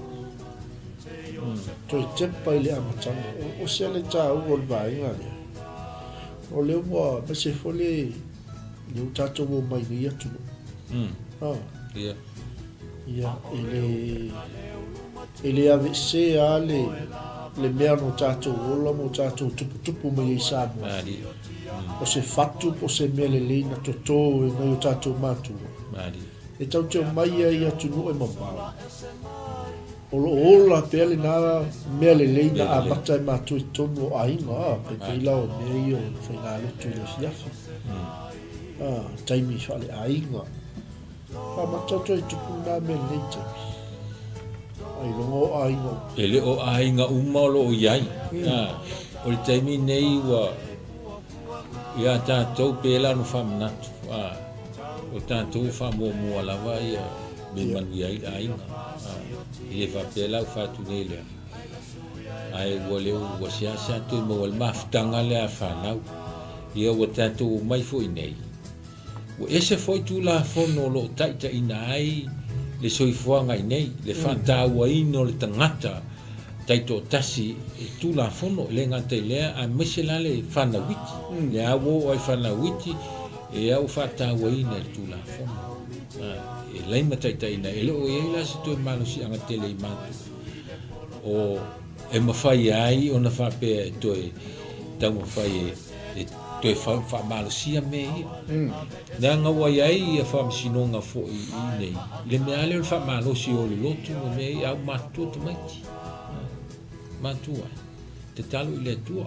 Toi tepa i le amatanga. O se le ta unga o le wa inga le. O le ua, ma se fole, le utato mo mai ni atu. Ia. Ia, ele ave se a le mea no tato ola mo tato tupu mai i Samoa. Mari. O se fatu po se mea le leina toto e ngai o tatou mātua. Mari. E tau te o mai ai atu no e mamau. O lo ola pea le nā mea le leina a mata e mātua i tonu o ainga. Pe peila o mea i o whainga lotu le fiafi. Taimi whale ainga. Mata toi tupu nā mea le taimi. Ai longo o ainga. Ele o ainga umalo o iai. O le taimi nei wa ia tātou pēla no whamanatu. O tātou whamua lava ia me manu iai la inga. Ie whapēla u whatu nei lea. Ai ua leo ua siasa tu ma wal mafutanga lea whanau. Ia ua tātou mai fo i nei. Ua ese fo i tu la fono lo taita ina ai le soifuanga i nei. Le whantaua ino le tangata. Taito tasi e tula fono le ngata lea a mesela le fana witi le awo ai fana witi e au fata waina le tula fono e lai mataita ina ele o e la se to malo si anga tele i matu o e mafai ai ona fa pe to e tamo fai e to e fa malo si a me na nga wa ai e fa sinonga fo i nei le me ale fa malo si o le lotu me au matu to mai matua te talo i le tua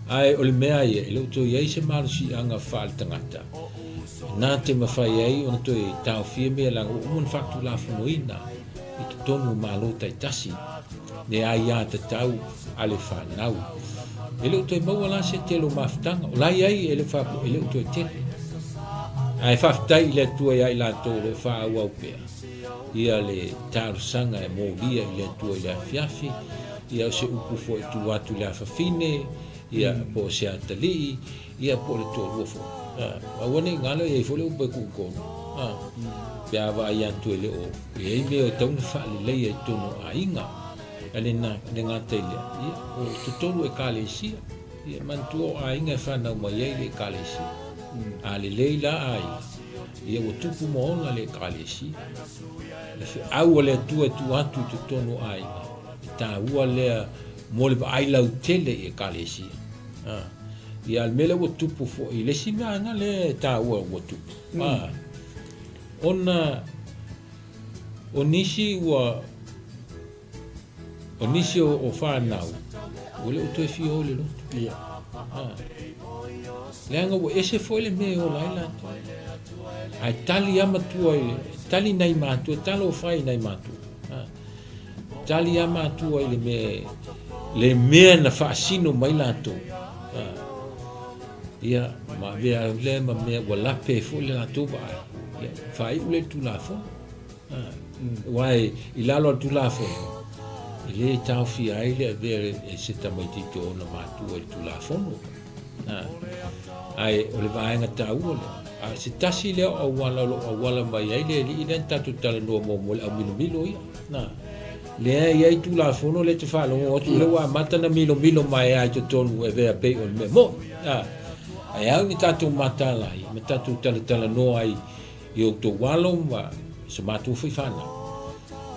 ai o le mea ia i lauto iai se marusi anga whaal tangata nā te mawhai ai ona toi tau fia mea langa o umon whaktu la whanoina i te tonu malo tai tasi ne ai a te tau ale whanau e lauto i maua la se telo mawhtanga o lai ai e le whapo e lauto i tele ai whaftai i le tua iai la tō le whaau au pea ia le tarusanga e mōlia i le tua i le fiafi ia se upu fo e tu atu le afafine, ia po se atali, ia po le tōrua fo. Awane ngalo ia fo le upu e kukono. Pea wa ai antu ele o. Ia i mea o tauna whaale leia i tono a inga. Ale na ngata ilea. Ia o tutonu e kale isia. Ia mantua a inga e whanau mai ei le kale isia. A le leila ai. Ia o tupu moona le kale isia. Le fe au le tu e tu atu i tono a inga. Ta ua lea mo le ai lau tele e kalesi. Ia mele o tupu fo i le si mea le ta ua o tupu. Ona o nisi ua o nisi o whanau. O le o toi fi o le lotu. Ia. Leanga o ese fo le me o laila. Ai tali amatua tali nai matua, talo fai nai matua. Tali ama tua ile le mea na faasino mai lato ia ma vea le ma mea wala pe fo le lato ba ia fai ule tu la fo wai ilalo tu la fo ile tau fi ai le vere e se ta mai tito na ma tu tu la fo ai o le vaenga tau a se tasi le o wala mai ai le li den tatu tala no mo le milo ia na le ai tu la fono le te falo o tu le wa mata na milo mai ai te tonu e vea pe o me mo ai au ni tatu mata lai me tatu tala no ai i o to walo ma se matu foi fana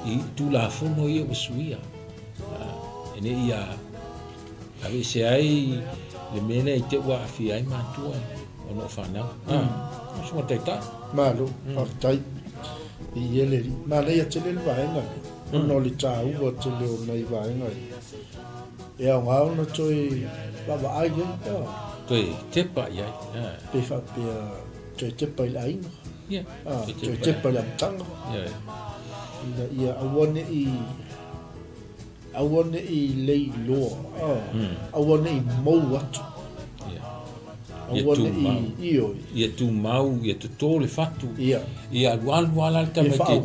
i tu la fono ia o suia ene ia ave se ai le mena i te wa fi ai matua o no fana so mo teta malo tai i ele ma le ya tele vaenga no le tau o tele o nei vaenga e a ngau no toi baba ai toi te pa ia pe fa pe toi te pa ai ia toi te pa la tanga ia awone i lei lo awone i mo atu ia tu mau ia tu tole fatu ia wala ta mate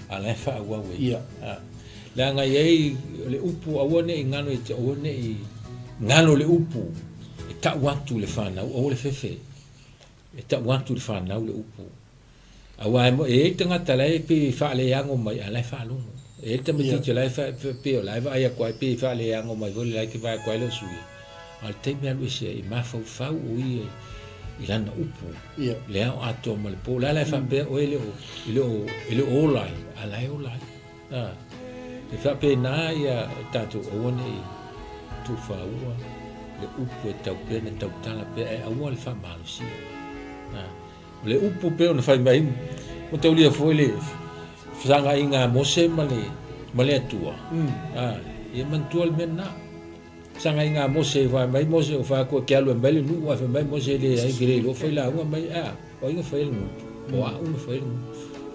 ala fa wa ia la nga ye le upu awone i ngano i awone i ngano le upu e ta watu le fana o le fefe e ta watu le fana le upu awa mo e tanga tala e pe fa le yango mai ala fa lo e te mate te la fa pe o la va ia kwa pe fa le yango mai vo le ke va kwa le sui al te me alwe se i mafau ui i lana upu le au ato ma le po la fa pe o ele o lai ala o lai e fa pe na ia tatu o ne tu fa ua le upu e tau pe na tau tala pe e au le fa malu si le upu pe ona fa mai mo te ulia foi le fanga inga mose ma le tua e man tual menna sanga inga mose va mai mose o fa ko ke alu mbele nu wa fa mai mose le ai gre lo fa la wa mai o inga fa mu o a un fa mu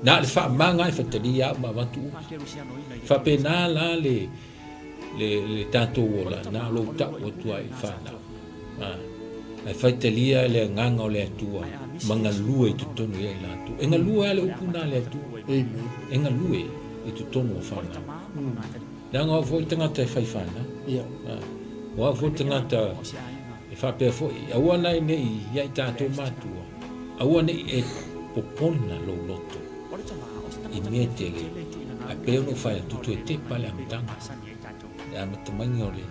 na le fa manga fa te dia ma va tu fa pe na la le tanto wola na lo ta o tu ai fa na ai fa te lia le nganga o le tua manga lue tu tonu e la tu enga lue ale upuna le tu enga lue e tu tonu fa na danga vo tanga te fa fa na wa vo tanga ta e fa pe fo a wana ne ia ta to matua a wana e popona lo loto i metele a pe no fa tu tu te pale amtanga ya matamanyo le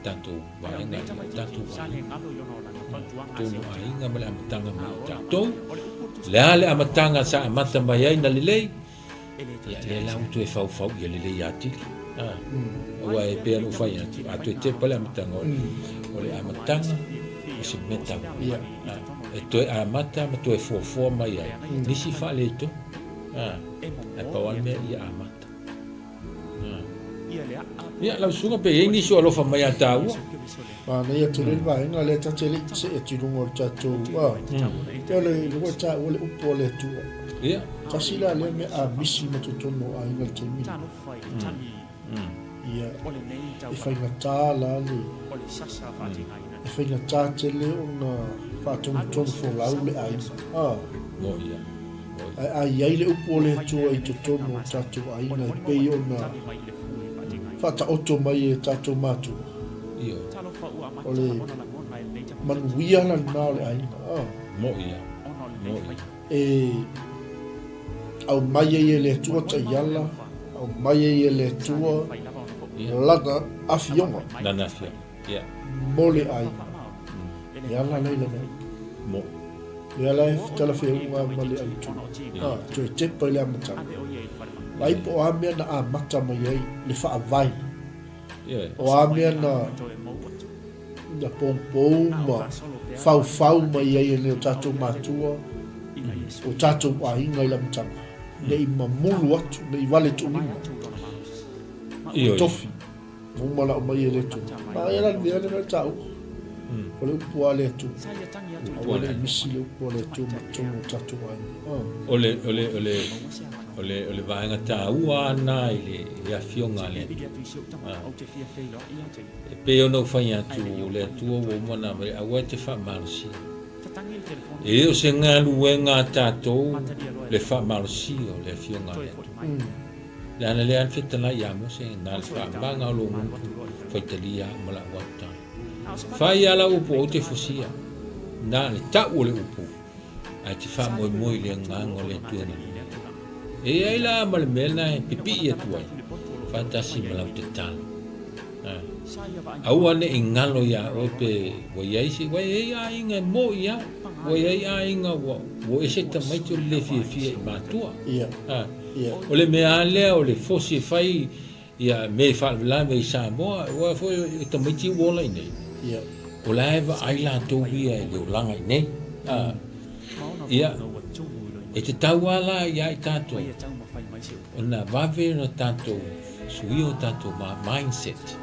tanto vaenga tanto tu ai nga mala amtanga ma tanto le ale amtanga sa mata mai ai na le ya le la tu e fa ya le ya ti wa e pe no fa ya a tu te pale amtanga o le amtanga o se meta e tu a mata ma tu e fo mai ai ni si fa le to e pa wa me ya amata ia la sunga pe ni so lo fa mai ata wa na ia tu le vai nga le ta tele se e tu ngo ta tu wa te le lo ta o le upo le tu ia ta sila le me a misi ma tu tono a nga te mi ia e fa nga ta la le e fa nga ta tele ona fa tu tono fo la le ai mo ia ai le upo le tu ai tu tono ta tu ai na pe ona fata oto mai e tato matu ole man wia la na le ai mo ia e au mai e le tua ta yala au mai e le tua lada afionga na nafia ia mole ai yala le mo yala tala fe uma male ai tu te pa le amata ai po amia na amata mai ai le fa vai o amia na pompou ma fau mai ai le tato matua o tato ai ngai la mtanga le mamulu atu le vale tu ni tofi mo mala mai le tu ai la dia le tau o le po ale tu o le misile po le tu tato ai ole vaenga ta ua na ile afionga le e pe ono fanya tu le tu o mona me awa te fa marsi e o se nga luenga tato le fa marsi o le afionga le le ana le an fitana ya mo se na fa banga lo mo fa telia mala wata fai ala upu o te fusia na le tau o le upu ai te wha moi moi le ngango le tuana e ai la ma le mena e pipi ia tuai fantasi ma lau te talo au ane i ngalo ia o pe wa iai si wa iai a inga mo ia wa iai a inga wa ese tamai tu le fie fie i matua o le mea lea o le fosi fai ia me fa la me sa mo wa fo tamai ti wola nei o la eva ai la to ia e le langa nei ia e te tauala ia i tato ona vave no tato suio tato ma mindset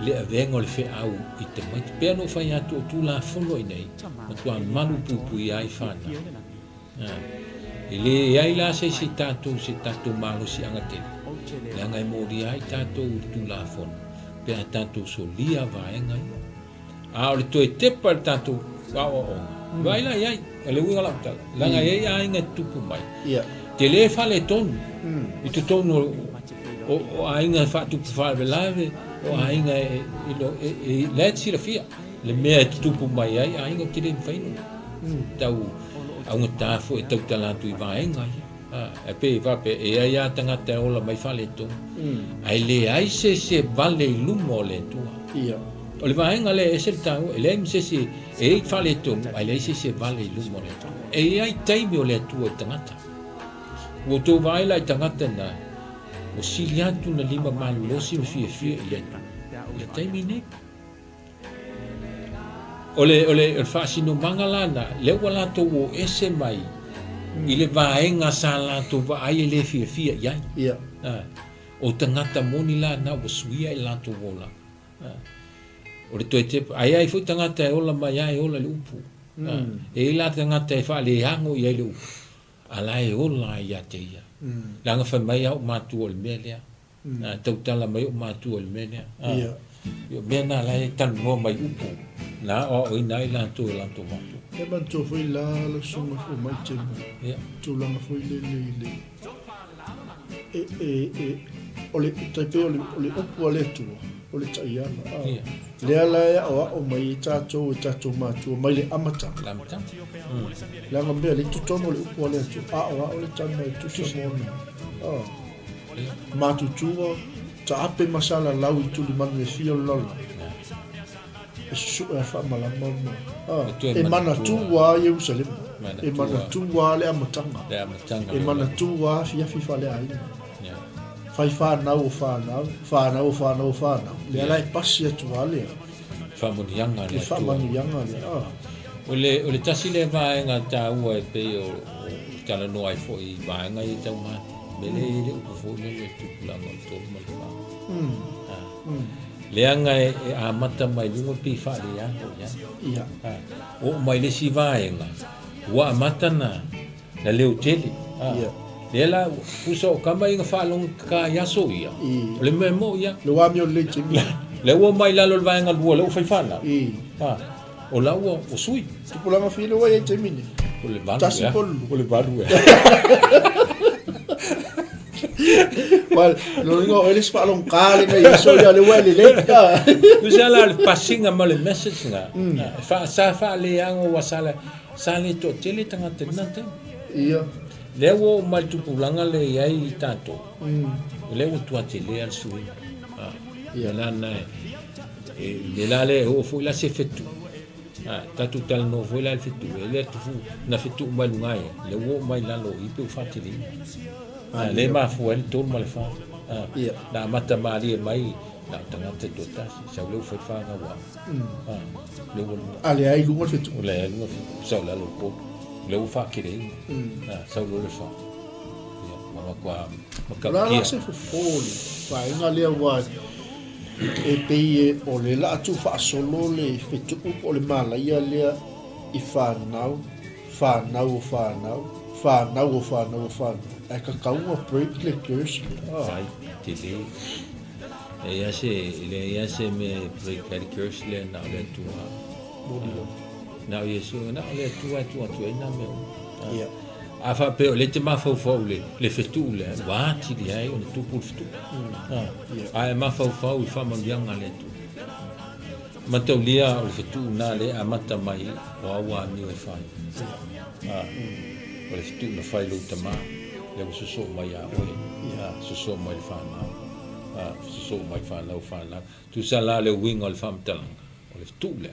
le avenga le fe au i te mai pe no fai atu tu la fono nei ma tu an malu pupu ia i fana ile ai la se tato malu si anga te le anga mo di ai tato tu la fono pe tato solia vaenga a o le to e te par tato wa vai la ai le winga la ta la ai ai nga tupu mai te le fa le ton i tu ton o ai nga fa tu fa le live o ai nga e let's see la fia le mea tupu mai ai nga te le fai no tau au nga tafu e tau tala tu i vaenga e pe va pe e ai a tanga te ola mai fa le ton ai le ai se vale lumo le tua o le vaenga le e se tau e le se e fa le ton ai le se vale lumo le tua e ai taimi o le tua tangata o to vai la tangata na o siliatu na lima malu losi o fie i le taimi ne ole fa sino mangalana le wala to o ese mai i le vaenga sa la to va ai le fie ia o tangata moni la na o suia i la to vola o le toete ai fu tangata e ola mai ai ola le upu e la tangata e fa le hango i le upu ala e ola ia te ia langa fa mai au matu o le melea tau tala mai o matu o le melea yo mena la e tan mo mai upu na o ina i la to matu e man to foi la lo suma fu mai te tu la ma foi le ole tape ole upu ale tu ole taiana le ala o mai tato matu mai le amata la ngombe le tu tono le upu ale tu ole tan mai tu so mo matu tu ta ape masala lau tu li manu e fio lola e su e fa malama e mana tu wa Jerusalem e mana tu wa le amatanga e mana tu wa fia fifa le ai fai fa na le ala e pasi tu ale fa moni yanga le ole tasi le vai nga ta ua e pe o tala no ai foi vai nga i tau ma bele le u fo le tu la mo to mo le anga e a mata mai lungo pi fa le ya o mai le si vai nga wa mata na le uteli le la puso kama inga fa long ka ya so ia le memo ia le wa mi o le chimi le wo mai la lo vai nga lu le fai fa na o la o sui tu pula ma filo wa e chimi o le balu Well, lo digo, él es para un cali, y soy ya le huele leca. Tú ya la passing a mal message nga. Fa le ang o wasala sale to tele tanga tenante. Iya. Le wo mal tu pulanga le ai tanto. Le wo tu atele al sui. Iya la na le la le o fu la se fetu. Tatu tal no fu la fetu. Le tu fu na fetu mal ngai. Le wo mai la lo i pe fatili. Le ma fu el to mal fa na mata mali mai na tanga te tota sa le fa fa nga wa le wo ale ai lu mo fetu le no sa la lo po le wo fa kire sa lo le fa ma kwa ma la se fu foli fa nga le wa e pe o le la tu fa solo le fetu o le mala ia le i fa ai ka kaunga break le curse ai tele e ase me break le curse le na le tua na yesu na le tua na me a fa pe le te ma fo le fetu le wa ti di ai o tu pul fetu ai ma fo fa ma yang le tu mataulia o le fetu na le amata mai o awa mi o fai o le fetu na fai lo tama le suso mai a o suso mai fana suso mai fana tu sala le wing o le famtalang o le fetu le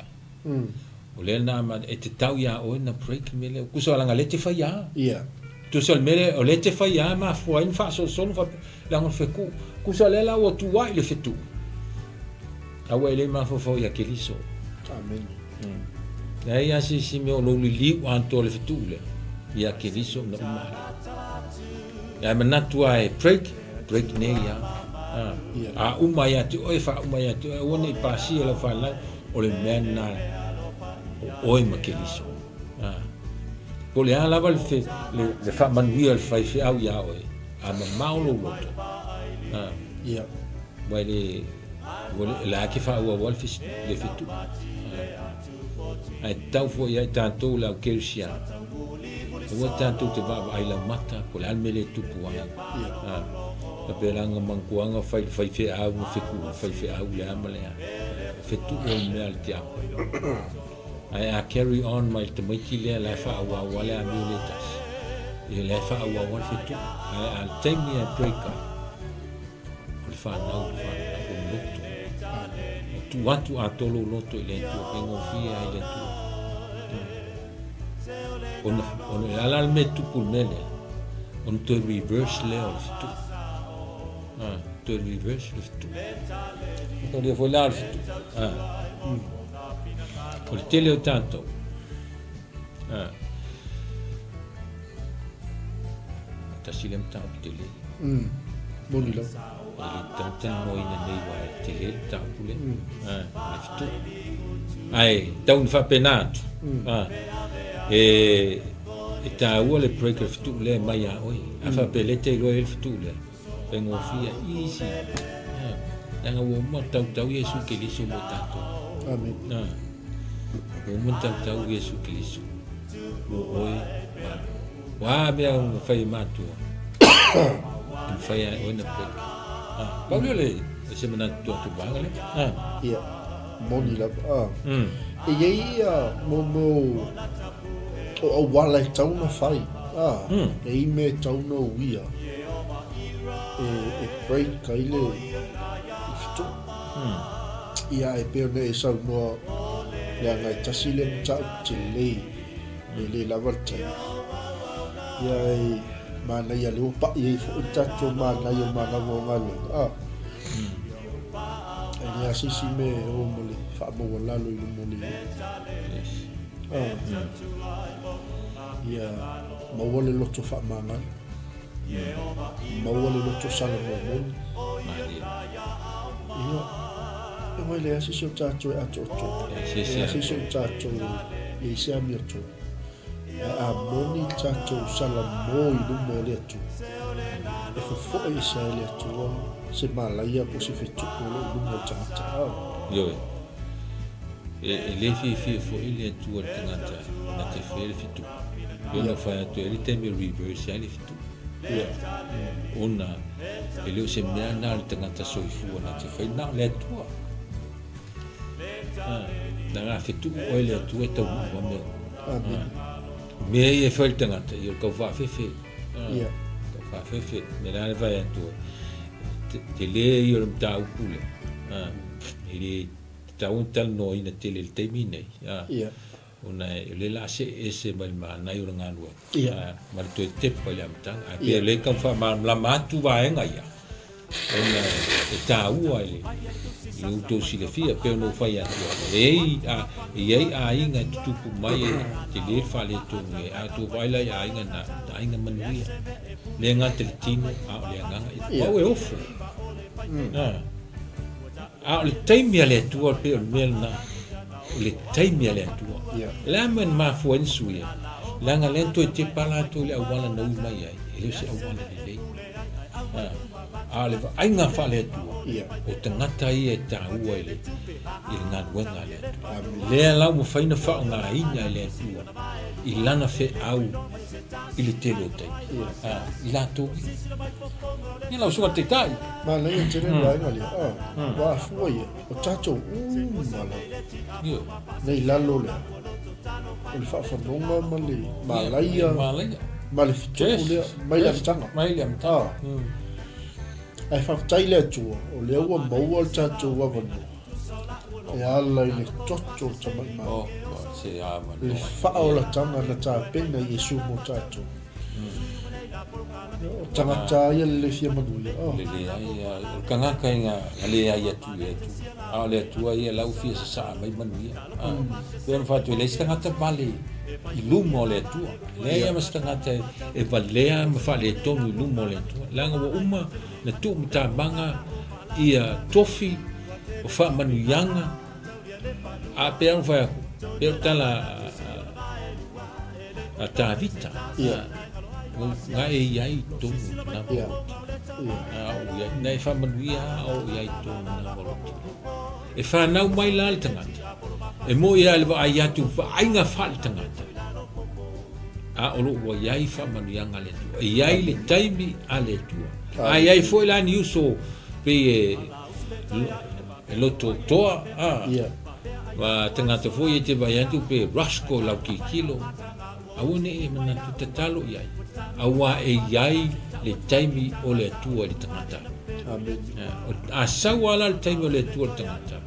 o le na ma e te tau ia o na break me le kuso langa le te fai a tu sol mele o le te fai a ma fo in fa so fa la ngol fe ku so le la o tu wa le fetu awa ele ma fo ya keliso amen ya ya si me o lo li o anto le fetu le ya keliso na ma ya ma natu ai break ne ya a umaya tu o fa umaya tu o ne pasi la fa la o le mena o ma keliso ko le ala val fe le fa manuia le fai fe au ya o a ma maulo loto wale la ke fa o wal fi le fitu ai tau fo ya tanto la kelsia o tanto te va ai la mata ko le almele tu puai la pelanga mankuanga fai fe au no fai fe au le amale fitu o me al tia I carry on my tomati le la fa wa wala amuletas e le fa wa wal fitu I take me a break o fa na o loto tu watu atolo loto le tu pengo fia le tu on ala me tu pul mele on to reverse le o fitu to reverse le fitu on le volar fitu o le tele o tanto tasilem tau tele boni lo ele tantan no ina nei wa tele tau pule le fitu ai tau fa penat e ta o le breaker fitu le mai a oi a fa pelete lo el fitu le pengo fia easy nanga wo mo tau Yesu ke li so mo tanto amen o mo tau Yesu Kristo o oi wa be un fai matu un fai o na pe Paulo le se mena tu bangale moni la e ye mo o wala tau na fai e me tau no wia e break kaile sto ia e pe ne sa mo ya ngai tasile mta chile le la volta ya mana ya lu pa ye fo tacho mana yo mana mo ngalo ya si me o mole fa mo la lo lu mole ya mo wole lo to fa mana mo wole lo to sala mo mole ya e wele ya si so tacho a toto ya si so tacho e si ami to a moni tacho sala mo lu mole to e fo e sa le to se malaya po se fetu ko lu mo tata yo e le fi fo ile tu tangata na te fe le fitu yo no fa to ele te me reverse ele fitu ona ele se me na tangata so fu na te fe na le tu na fitu o ele tu e to mo me e fe tangata yo ko va fe ko fa fe me na va tu te le yo ta upule ele tau tal no ina tele il temine una le la se mal ma na yo ngalo ma to te pa ya mtang a pe le kan fa ma la ma tu va en ya una tau ale eu to si le fia pe no fa ya ei a inga tu ku mai te le fa le to nge a tu vai la ya inga na inga manuia le nga te tino a le nga o e ofu le taimi ale tua pe o melna le taimi ale tua la men ma fuen suia la nga lento te pala to le wala no mai ai ele se wala le ale ai nga fa le tua o tangata i e ta ua ile nga wenga le la mo faina fa nga ina le tua ilana fe au i le telo tai i latou ia lau suga teitai ma le ia tele lai ngali wa foi o tato mala ia nei lalo le o le whaafononga malaia ma le fitoku lea mai le amtanga ai whaftai le atua o le ua maua le tatou wawanu e ala i le toto tamai ma le whaolatanga na tāpena i Iesu mo tatou o tangata ia le fia manuia le ai o kangaka inga le ai atu a le atua ia lau fia sa saa mai manuia pēr whātu e le tangata vale i luma o le atua le ia mas tangata e valea ma whale tonu i luma o le atua langa wa uma na tu mta manga ia tofi o wha manuianga a pēr whaiaku pēr tala a tāvita nga e iai tonu na nei whamanuia o iai tonu na moloti e whanau mai la le tangata e mo ia le ai atu ainga whale tangata a olo wa iai whamanuianga le tua e iai le taimi a le tua a iai foi la ni uso pe e loto toa wa tangata foi e te vai atu pe rasko lau ki kilo aune e mana tu tatalo iai awa e iai le taimi o le atua le tangata a sawala le taimi o le atua le tangata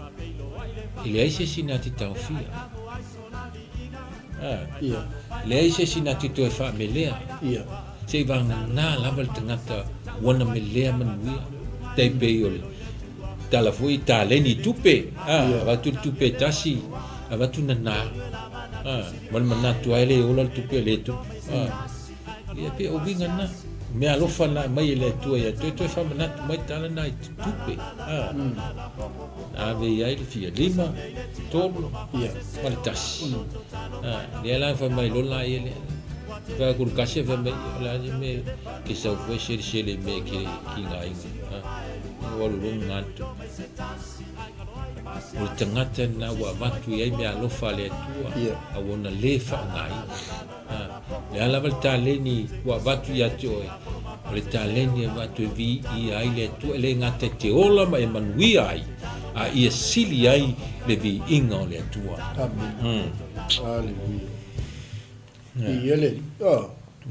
ile ai se sinati taufia le ai se sinati to e fa melea se vanga na lava le tangata wana melea manuia te pe ole tala foi taleni tupe va tu tupe tasi va tu na mal manatu ai le ola tupe le tu ia pe o vinga na me alofa na mai le tu ia tu fa manatu mai tala na tupe ave ia le fia lima tolo mal tasi le la fa mai lola ile va kur kasi fa mai la me que ça foi chercher les me qui ngai o lu ngatu o tangata na wa matu ia me alofa le tua a wona le fa ngai le ala volta leni wa batu ia toi le taleni va tu vi i ai le tu le ngate te ola ma e manui ai a ia sili ai le vi inga le tua aleluia ele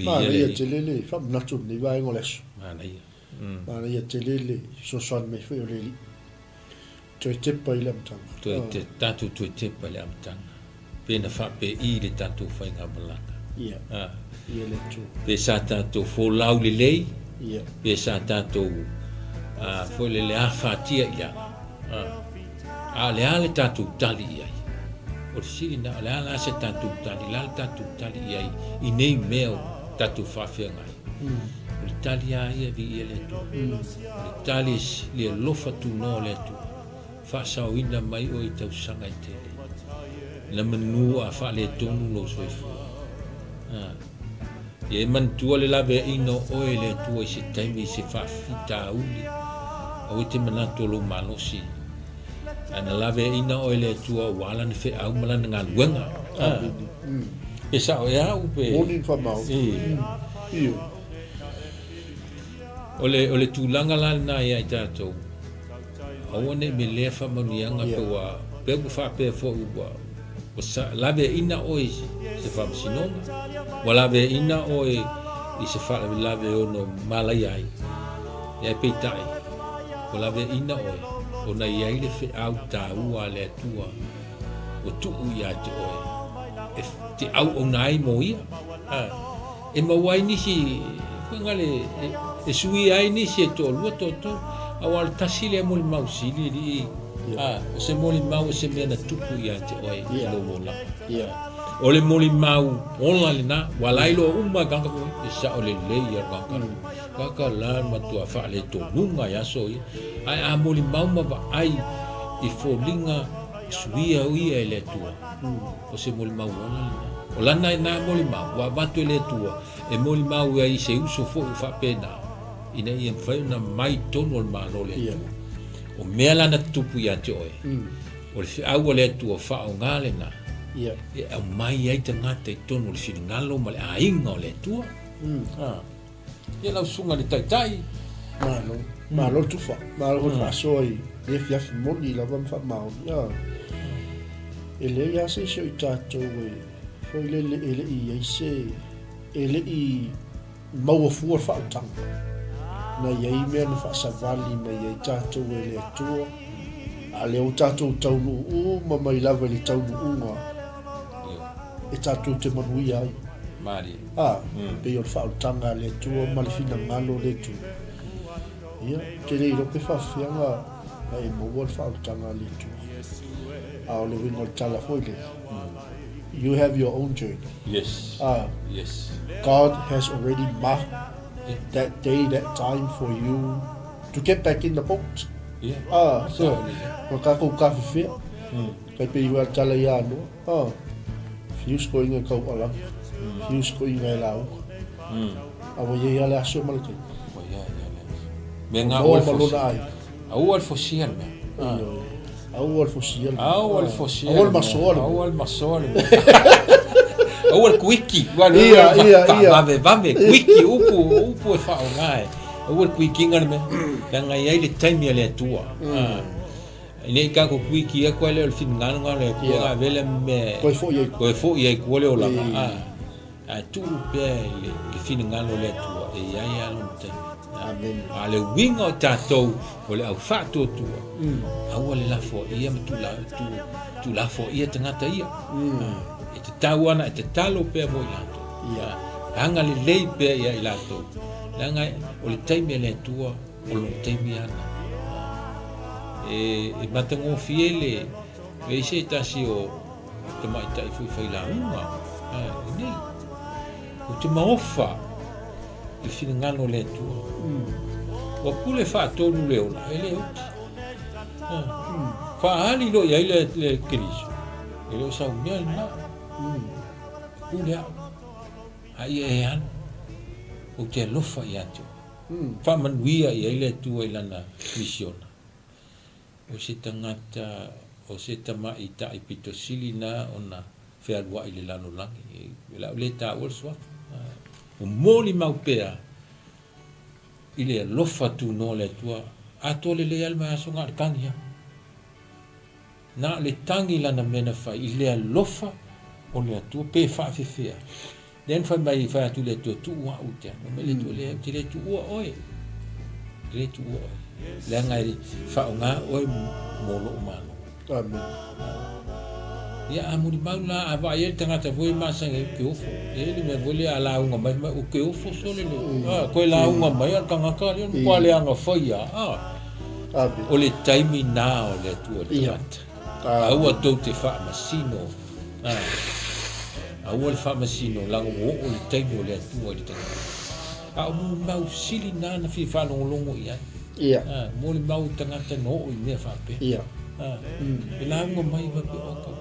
ma ia telele fa natu ni vai ngoleso ma ia telele so son me foi le tu te pa ile mtanga tu tatu tu te pa ile mtanga pena fa pe i le tatu fa nga balanga ele tu pe sa tatu fo lau le lei pe sa tatu fo le afa tia ia le ale tatu tali ia o sili na le ala se tatu tali la tatu tali ia i nei meo tatu fa fe ngai Italia ia vi ele tu Italis le lofa tu no le tu fa sa winda mai o itau sanga tele la menu a fa le tonu lo soifo e man tu le lave ino o ele tu e se taimi se fa fita uli o te manato lo malosi ana lave ina o ele tu o wala ne fe au mala nga luenga e sa o ya u pe morning for mau ole tulanga la na ia tato awane me le fa manianga pe wa pe ku fa pe fo wa sa lave ina oi se fa sinonga wala ve ina oi i se fa lave ono malai ai e pe tai wala ve ina oi ona ia ile fe au ta u ale tua o tu ia te oi e te au onai mo ia e ma wai ni si ngale e sui ai ni se to lu to awal tasile mo mausili di o se mo mau se me na tupu ia te oi lo mola o le mo mau ola le na wala ilo umma ganga ko e sa o le le ia ganga la ma tu fa le to lunga ya so ai a mo mau ma ba ai i folinga sui au ia le tua o se mo mau ola o lana na mo mau wa batu le tua e mo mau ai se uso fo fa pena ina ia fai na mai tono ma no le o mela na tupu ia te oi o le au le tu o fa o ngale na e a mai ai te ngate tono le fini ngalo ma le ainga o le tua ia lau sunga le taitai malo tufa malo fa soi e fia moni la vam fa mau ele ya se so tato we foi le ele i se ele i mau fu fa tang na yai me na fa savali na yai tato we le tu ale o tato tau nu ma mai lava le tau nu e tato te manui ai mari pe o fa tanga le tu ma le fina malo le tu ia te le ro pe fa fianga ai mo vol fa tanga le tu a le wingo tala foi le you have your own journey. Yes. Yes. God has already marked that day, that time for you to get back in the boat. Yeah. So, makako ka fe. Kay pe iwa tala ya no. Fius ko inga kau alam. Fius ko inga lao. Awo ye ya la so malke. Menga awal fosial me. أول فوسيل أول مصور أول كويكي vame كويكي upu fao ngai أول كويكي ngane nga ia le time le tua nei ka ko kuiki ko le fin ngana ngale ko ga vele me ko fo ye ko le ola a tu pe le fin ngana le tua e ia no te amen ale winga tato o le au fato tu au le la fo ia tu la fo ia tangata ia e te tawana e te talo pe mo ia ia hanga le lei pe ia ilato langa o le taimi le tua o le taimi ana e matango fiele e se tasi o te mai tai fai la uma ni o te maofa il finangano le tua o pule fa tonu le ola ele fa ali lo ia le kristo ele sa unia na pule ai e an o te lofa ia tu fa manuia ia le tua ilana misiona o se tangata o se tama ita ipito silina ona fe alwa ile lano langi le ta o swa o moli maupea ile lofa tu no le tua atole le alma songa kania na le tangi lana mena fa ile lofa o le tu pe fa fefea den fa mai fa tu le tu wa uta no le tu le tu oi le tu oi le ngai fa nga oi molo umano amen ya amuri maula ava ye tangata voi masa ke ofo ele me vole ala unga mai o ke ofo sole le ko la unga mai kanga ka le ko le anga foia o le time now le tu le au to te fa masino au le fa masino la o le time o le tu le tanga au mau sili na fi fa longo ia mo le mau tangata no o me fa pe ila ngo mai va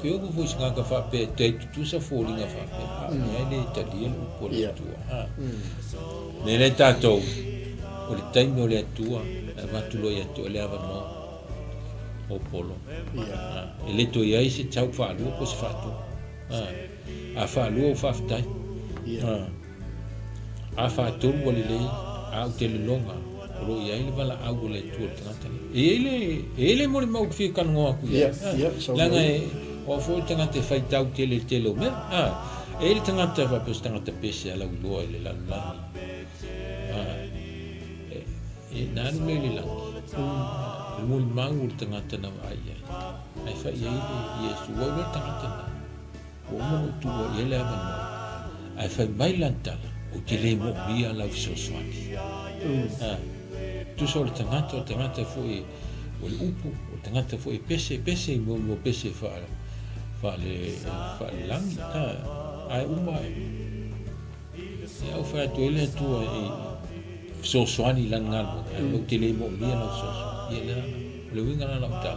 ke o vo singa ka fa pe te tu sa folinga fa pe ele italia o po le tua ne le tato o le time o le tua va tu lo ia to le ava no o polo ele to ia se chau fa lu ko se fa tu a fa lu o fa ftai a fa tu o le a te le longa lo ia ile vala au le tu tangata ele mo le mau fi kan ngo aku langa o fo tangata fai tau tele me ele tangata va pes tangata pese ala lo ile la e nan me le lang mo le mau tangata na ai fa ia su wo le tangata o mo tu o ile ava no ai fa mai lantala o tele mo bia la so swati tu sol tangata foi o upu o tangata foi pese mo pese fa le lang ai uma ya o fa tu ele tu so swani lan ngal o tele mo bia la so ye la le winga na ta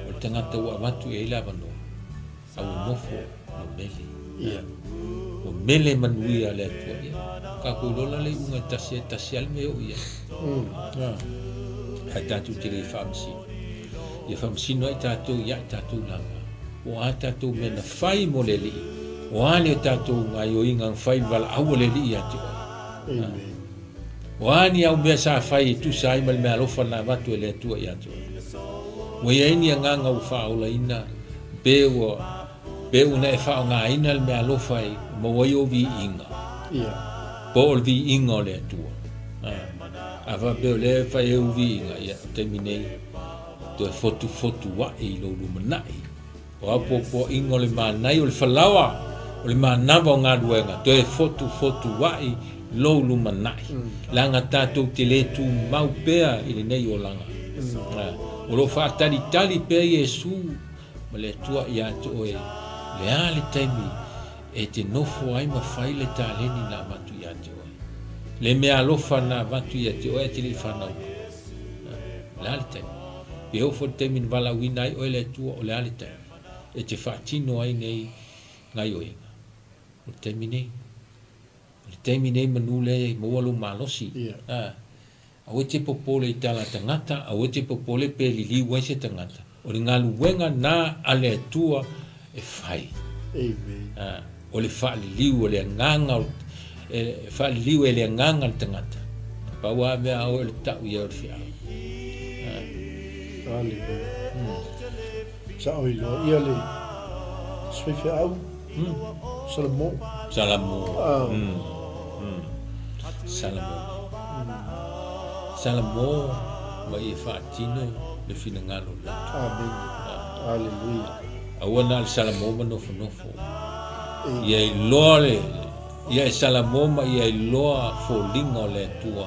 o tangata wa matu e la bano au no fo no mele o mele manuia le tu ka ko lola le unga tasial me o ia hata tu tele famsi ia famsi no tato ia tato langa o ata tu me na fai mo le li o ale tato ngai o inga fai vala au le li ia tu Amen. Wani au mea sa fai tu sai mal mea lofa na watu ele tua ia tu. Wa ia ini nganga u fa ola ina be una e fa nga ina le mea lofa i mo wa yo vi inga. Ia. Po ol vi inga le tua. Ava be le fa eu vi inga ia terminei. To fotu wa i lo lu manai. O po inga le manai o le falawa o le manava o ngā duenga. To e fotu wa i lo lu manai langa tatou te le tu mau pea i le nei o langa o lo fa tali pea Yesu ma le tua ia te oe le ale taimi e te nofo ai ma fai le taleni na matu ia te oe le mea lofa na matu ia te oe te li whanau le ale taimi pe o fo taimi ni wala wina ai oe le tua o le ale taimi e te whaatino ai nei ngai oe o taimi nei taimi nei manule mo walu malosi a te popole i tala tangata a te popole pe lili wai se tangata o le ngalu wenga na ale tua e fai o le whaaliliu o le nganga whaaliliu e le nganga le tangata pa wa mea o le tau ia o le whia sa oi lo ia le swifia au salamo Salamo ma i whaatino le finangalo le. Amen. Hallelujah. Awana al salamo ma nofo. Ia i loa le, ia i salamo ma ia i loa folinga o le tua.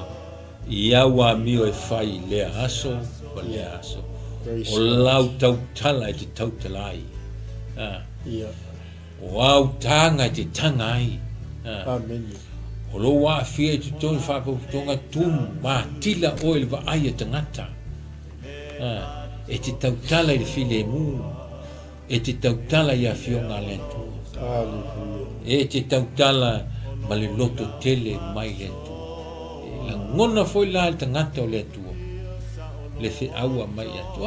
Ia wa mi o e whai le aso, ma le aso. O lau tau tala i te tau talai. O au tanga i te tanga ai. Amen. O lo wa fia i te tonu whapaputonga tum ma tila o il wa aia tangata. E te tautala i le file mu. E te tautala i a fionga lentu. E te tautala ma le loto tele mai lentu. La ngona foi la il tangata o lentu. Le fe aua mai atu.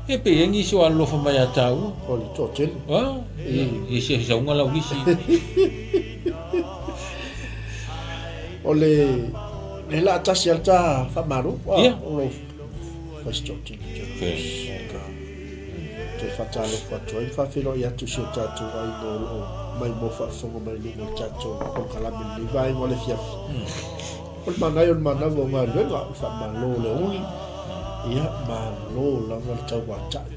E pe yengi so alofa mai atau. O le tōtele. E se saunga lau nisi. O le la tasi alta whamaru. O lo whaistoti. Te whatalo whatua. I whawhiro i atu si o tātou ai no mai mo whawhonga mai lunga tātou. O kalame ni vai mo le fiafi. O le manai o le manau o ngā ruenga. Whamalo le uli. Ia malo langa le tau watai.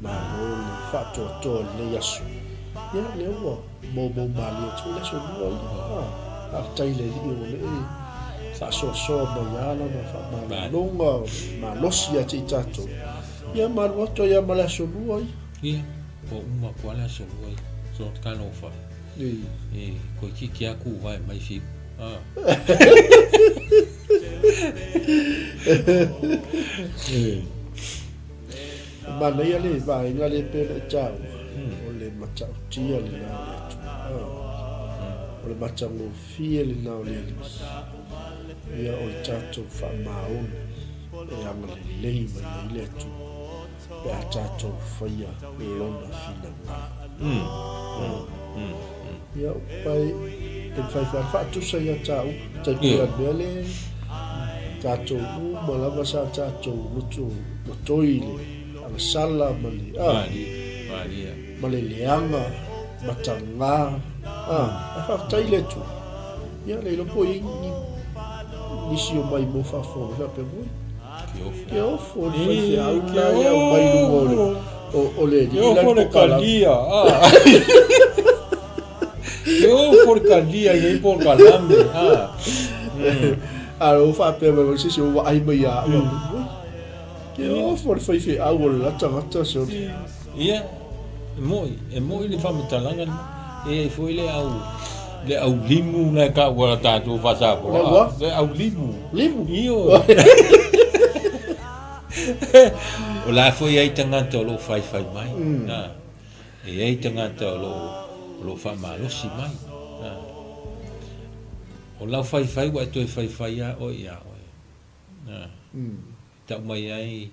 Malo le whatua toa le yasu. Ia le ua. Mo mali o tu le so mua. Aftai le li o le whasoa mo iala ma whamalonga. Malosi a te tato. Ia maruato ia mala so mua. Ia. Po uma kuala so mua. So kano wha. Ko kiki aku vai mai fi. Mana ia le vai nga le pele tau o le matau tia le na le o le matau no fie le na le ia o tato fa maun e anga le lei mai le tu pe a tato faia lona fina ia pai te fa tu sa ia tau te pia bele tato mo la basa tato lutu toile ala sala mali mali leanga matanga fa taile tu ia le lo poi ni si o mai mo fa fo va pe mo que o fo ni fa una ia o mai lu o le di la porcaria eu porcaria e porcalambe o fa pe mo si o ai mai a que o for foi fe a o la tanga so ia moi le fa metalanga e foi le au limu na ka wa ta tu fa sa po le au limu io o la foi ai tanga to lo fai mai na e ai tanga to lo fa malo si mai o la fai wa to fai ya o ia o na ta mai ai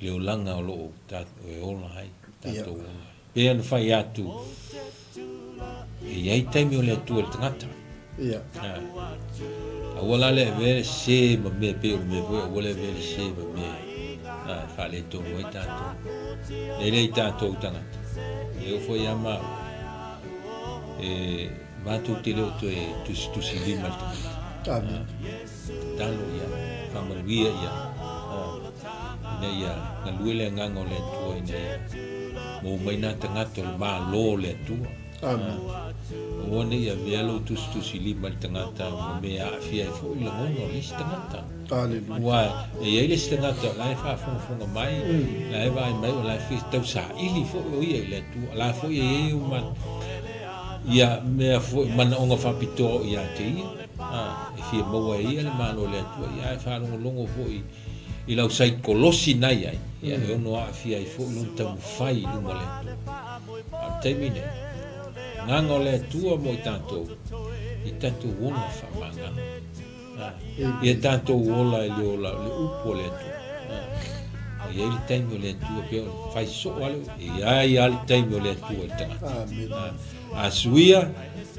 le langa o lo ta o la ai ta to pe an fai atu Iai taimi o le atua le tangata. Ia. Wala le vele se ma me pe o me voi wala vele se ma me fa le to mo tato le tato tanga eu foi ama ma tu te le to tu si li mal talo ya fa ma via ya ne ya na luele ngango le tu ne mo mai na tanga to ma lo le tu One ya velo tu si mal tangata me a fia fu le mono le tangata. Wa e le tangata la fa fu mai la vai mai la fi tau sa ili fu o ia le tu la fu e uma ya me fu man onga fa pito ya te e fi mo ia le mano le tu ya fa longo fu i lau sai kolosi nai ai ya no a fia fu lu tau fai lu mo le tu. Termine. Nanga le tua mo tanto i tanto wona fa manga e tanto wola le ola le upo le tu e il tempo le tua pe fai so ale e ai al tempo le tua tanga a suia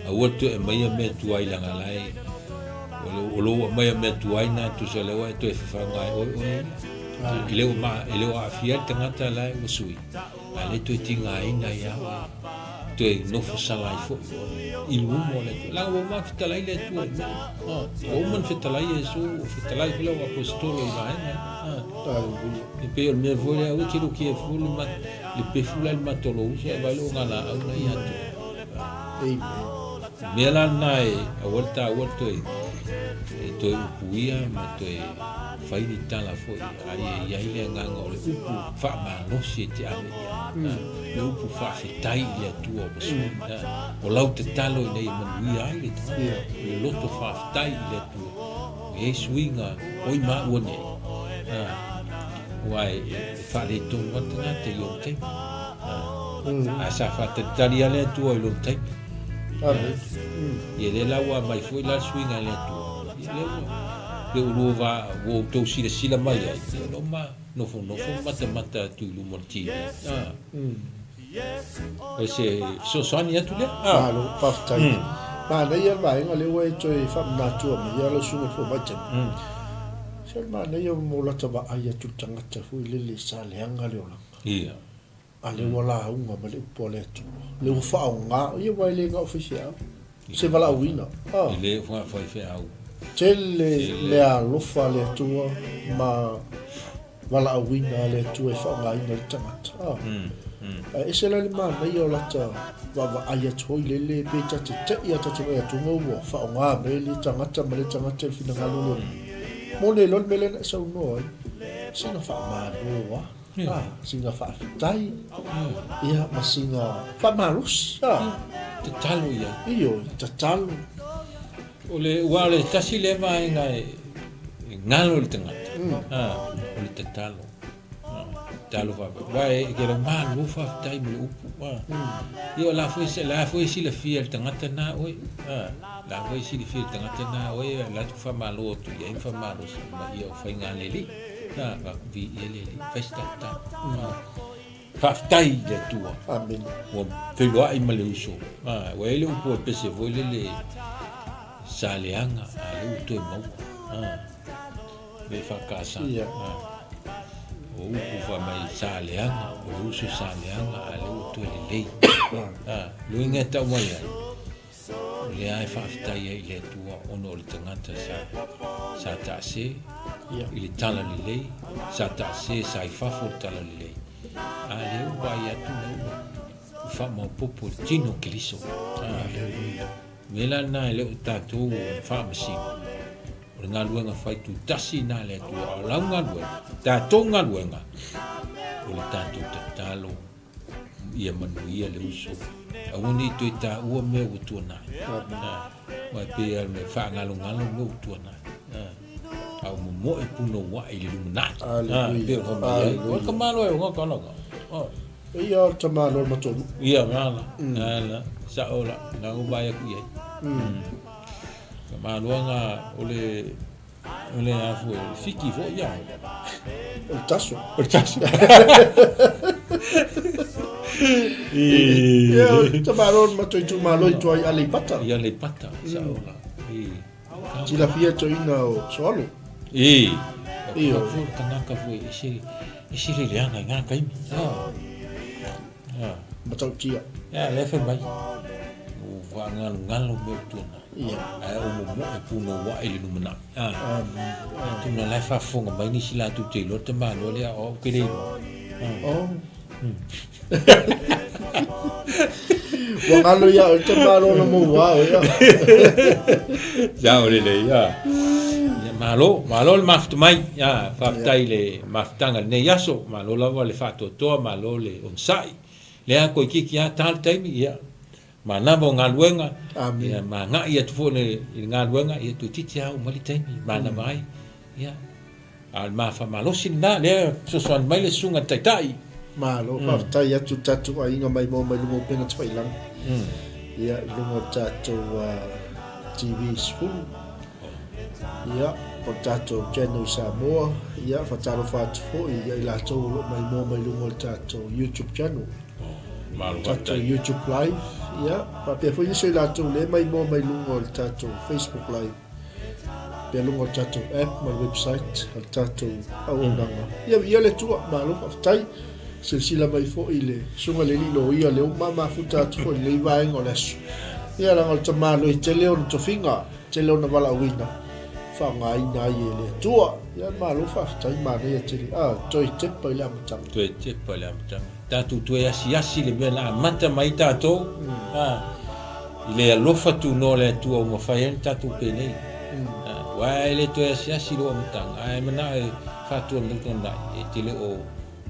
a woto e mai me tua i langa lai o mai me tua na tu se le wa tu e fa ngai o ile o a fia tanga ta lai o sui ale tu tinga ina ya te no fasala fo il umo le la o ma fitalai le tu o man fitalai so fitalai lo apostolo i vai e pe il me vola o che lo che fu le pe fu la matolo se vai lo ngala au na ya tu me la nai a volta e to puia ma to fai di tala fo ai le ngango le upu fa ma no si te ame le upu fa fitai le tua basu o lau te talo nei manui ai le loto fa fitai le tua e suinga oi ma uone wai fa le to wantana te yo te a sa fa te tali ale tua lo te e le lawa mai foi la suinga le tua le ulu va wo to sila mai ai no ma no fo mata tu lu morti ese so ni tu le lo pafta ma na ia vai ngale we choi fa na tu ma ia lo su fo ba chen se ma na ia mo la taba ai tu tanga ta fu le sa le anga le ola ia ale wala unga ma le pole tu le fa nga ia vai le nga official se vala wina le fa fe au Tele le alofa le tua ma wala awina le tua fa nga ina le tangata. E se la le ma mai o lata wa aya toi le pe tati te ia tati mai tu ngo fa nga me le tangata ma le tangata fina nga lo. Mo le lon mele na sa no ai. Singa fa ma no wa. Singa fa tai. Ia ma singa fa marus. Te talo ia. Io te talo. Ole wale tasi le vai ngai ngalo le tangata ole te talo va vai ke lo ma lu fa tai mo upu io la foi si le fia le tangata na oi la foi si le fia le tangata na oi la tu fa malo tu ia fa malo ma io fai ngale li va vi ele li festa ta fa tai le tua amen o fe lo ai ma le uso wa ele un po pese voi le saleanga ale uto mau le fa casa o upu fa mai saleanga o uso saleanga ale uto le lei lo ingeta mai le ai fa fitai le tua ono le tangata sa ta se ile tala le lei sa ta se sa fa fo tala le lei ale u vai atu fa mo popo tino cristo alleluia Mela na le tatu fa masi. O nga luenga fai tu tasi na le tu ala nga luenga. Tatu nga luenga. O le tatu tatalo ia manuia le uso. A uni tu ta ua me o tu na. Wa pe me fa nga lu me o tu na. Au mo e puno wa i lu na. Pe ko malo e ngo kono. Ia tamalo matonu. Ia ngala. Ngala. Sa ola na ubaya ku ye maluanga ole afu fiki fo ya el taso Tamaron matoi tu maloi tu ai ale pata. Ia le pata saola. Tila fia to ina o solo. Ia fu kanaka fu isiri le anga nga kai. Matau tia. Ya le fe mai. O wa ngalo me tuna. Ia. Ai o mo e puno wa ele no mana. Tu na lai fa fonga mai ni sila tu te lo te malo le o kele. Wangalo ya o te malo no mo wa ya. Ya o le ya. Ya malo le maftu mai ya fa tai le maftanga ne yaso malo la le fa to malo le on sai. Le a ko kiki ya tal taimi ya. Ma na mo ngaluenga. Amen. Ya ma nga ia tu fone ngaluenga ia tu titi au mali taimi ma na mai. Ya. Al ma fa malo sinna le so son mai le sunga tai. Malo fa tai atu tatu ai nga mai mo mai mo pena tfai lang. Ia lungo tatu TV school. Ia po tatu channel Samoa. Ia fa talo fa tfo ia ila to mai mo mai lungo tatu YouTube channel. Tatu YouTube live. Ia pa pe foi se la to le mai mo mai lungo tatu Facebook live. Pe lungo tatu app mai website tatu au nganga. Ia le tua malo fa tai silsila mai fo ile sunga le lilo ia le mama futa fo le vai ngoleso ia la ngol tamalo i te leo to finga te leo na bala wina fa ngai na ile tua ia malo fa tai mane ia te toi te pa le amtang ta tu asi le bela mata mai ta to ile alofa tu no le tu o fa yen ta tu pene wa ile to asi lo amtang ai mana fa tu no na e te le o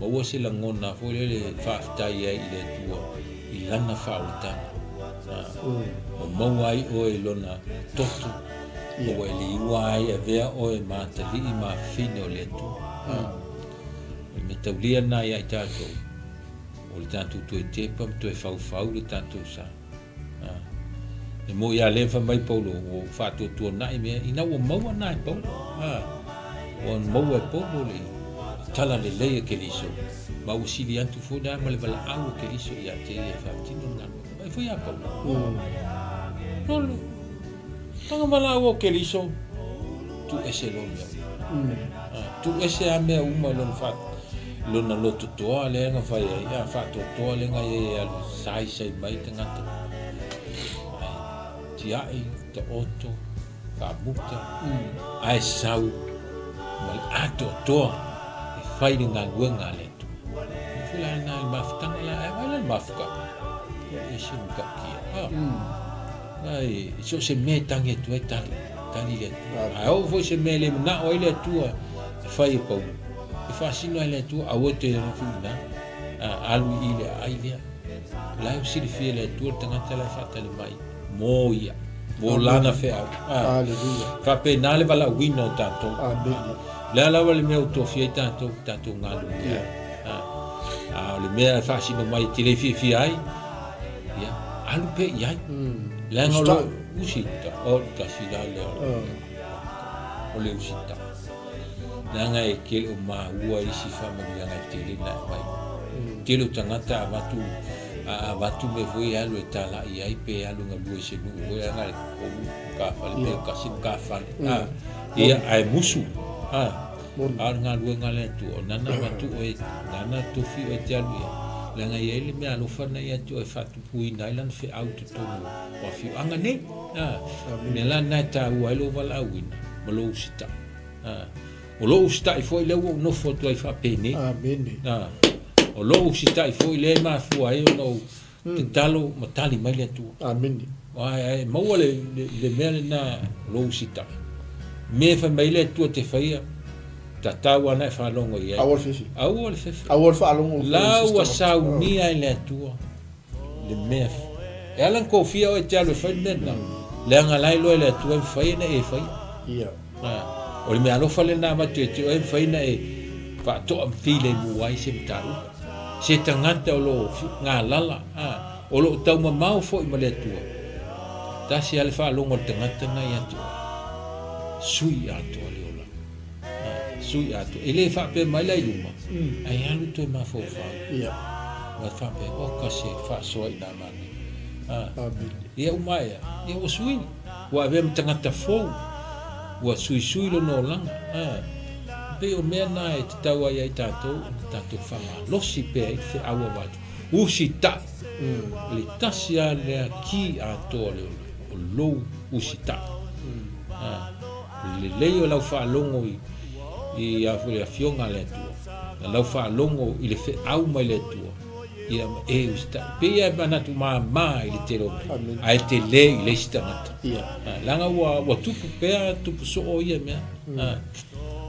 ma ua se langona fo le whaafitai ai i le tua i lana whaolitana. O maua ai o e lona toto o e li iwa ai a vea o e mātali i mā whine o le tua. O me taulia nai ai tātou. O le tātou tue tepa, me tue whau le tātou sa. E mo ia lewa mai paulo o whātua tua nai mea, ina ua maua nai paulo. O maua e paulo le tala le leia ke liso ma usili antu fo da ma le vala au ke liso ia te e fa tino ngano mai foi a pa no tanga mala au ke liso tu ese lo tu ese a me uma lo fa lo na lo tu to ale nga fa ia fa to ale nga e al sai mai tanga to ti ai te oto fa bukta ai sau mal ato to fai dengan gua ngale tu. Fulana maftang la wala mafka. Isin ka kia. Ai so se me tang e tu tali le. Au foi se me le na o le tu fai pa. E fa sino le tu a wote no fina. Alu ile ai la si le fi le tu tanga tala fa tali mai. Moia. Volana fe. Alleluia. Fa penale vala wino tanto. Amen. La wale me to fie tanto ngalu ya le me fa si no mai tele fi ai ya alu pe ya la ngolo usita o ka si la le o le usita la ngai ke o ma ua i si fa ma ya ngai tele na mai tele tangata batu me foi alu etala ia pe alu ngalu se no o ya ngai o ka fa le ka si ka fa ia ai musu ar ngalu ngale tu nana batu o nana tu fi o jalu la ngai ele me alu fa na ia tu e fa tu pui na lan fe auto to o fi anga ne me la na ta u alo wala win malo sita o lo sita i foi le no foto ai fa pene amen o lo sita i foi le ma fu ai no talo matali mai le tu amen ai mo le me na lo sita me fa mai le tu te faia tatawa na fa longo ia awol fa longo la wa saunia le tu le me elan ko fia o talo fa nena le nga lai lo le tu fa ina e fa ia o le me alo fa le na ma te e fa ina e fa to am file mu wai se tau se tangata o lo nga lala o lo tau ma mau fo i ma le tu ta si ale fa longo tangata na ia tu sui ato le ola sui ato ele fa pe mai lai luma ai alu to ma fo fa ia wa fa pe o ka se fa so ina mani Amen. ia umai ia o sui wa ve mtangata fo wa sui lo no lang pe o mea na e te taua ia i tātou whamalosi pe i te awa watu. Usi ta, le tasi a lea ki a toa le o lou usi ta. Le leo lau whaalongo i a fionga le tua. Lau whaalongo i le whi au mai le tua. Ia e usi ta. Pe ia manatu maa i le te romi. A e te le i le sitangata. Langa wa tupu pea, tupu so o ia mea.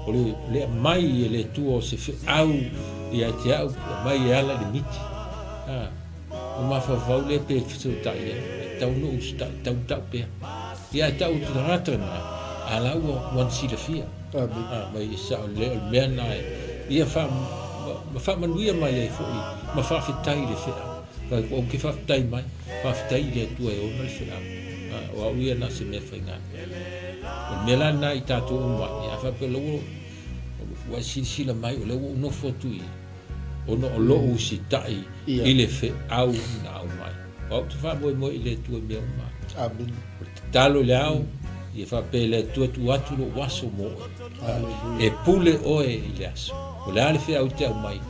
O le mai e le tua o se whi au i a te au, mai e ala le miti. O mawhawau le pe fitu tai e, tau no usta, tau pea. Ia e tau tu rata na, a lau o wan si le fia. Mai e sa o le mea na e, ia ma wha manuia mai e fo i, ma wha whitai le whea. O ke wha whitai mai, wha whitai le tua e ona le whea. O au ia na se mea whainga. O mea la na i tātou umwa, ia wha pe lau wa sila mai o lau no fotui. Ono o lo usi tai i le whi au na au mai. O te wha moe i le tua mea umma. Amen. O te talo le au, i wha pe le tua tu atu lo waso mo. E pule oe i le aso. O le ale whi au te au mai.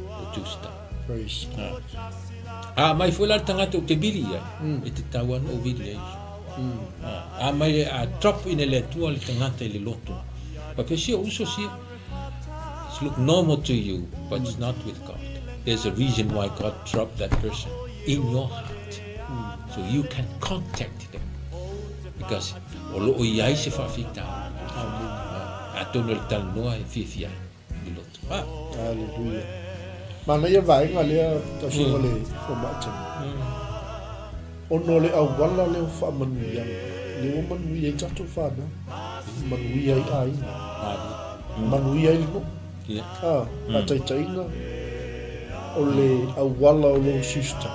O tusta. Praise God. Mai fo la tangata o te bili ia. E te tauan o vili ai. Mai a drop in le tua le tangata i le loto. Pa pe sia uso sia. It looks normal to you, but it's not with God. There's a reason why God dropped that person in your heart. So you can contact them. Because olo o iai se whawhita. A tono le tala noa e whiwhia. Miloto. Hallelujah. Mana ia vai ngā lea tasunga le whamatan. Ono le au wala le whamanu ianga. Le o manui e tato whana. Manui ai ai. Manui ai lino. A taitainga o le awala o lo sista.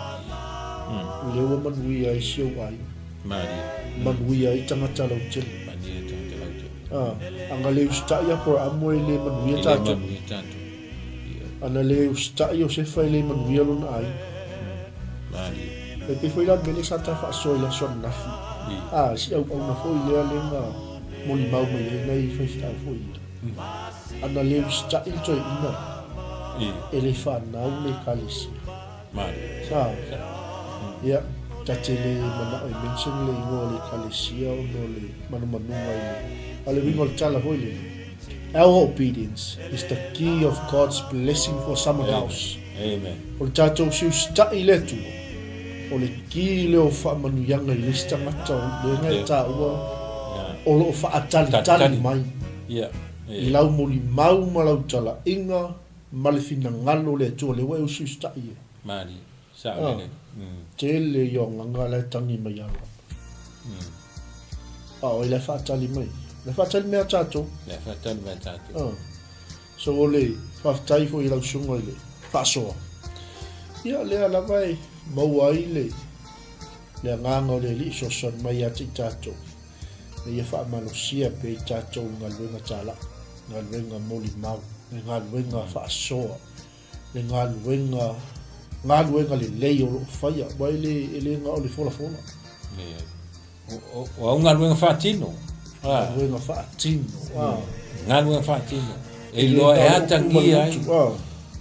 Le o manui ai siau ai. Manui ai tangata lau tele. Anga le ustai a por amo e le manui a tato. Ana le ustai o se fai le manui a lona ai. E pe foi la mele santa fa soi la son nafi. Si au na foi le nga moli mau mai le nei fai sta foi. Ana le sta il toi ina ele fa na le kalisi sa ya tatele mana o mention le ngo le kalisi o no le manu mai ale we ngol tala hoile. Our obedience is the key of God's blessing for someone else. Amen. O tato si sta ile tu o le ki le o fa manu yanga le sta mata le nga ta o lo fa atali mai I lau moli mau malau tala inga malifina ngalo le tu le weu susta I mari sa le tele yo nganga le tangi mai ala o ile fa tali mai le fa tali me tato so le fa tai fo I lau sunga le fa so ia le ala vai mau ai le nganga le li so son mai ati tato ia fa malosia pe tato ngalwenga tala ngalwenga moli mau ngalwenga fa soa ngalwenga le leio faia vai le nga o le fola o ngalwenga fa tino ngalwenga fa tino ngalwenga fa tino e lo e ata ngia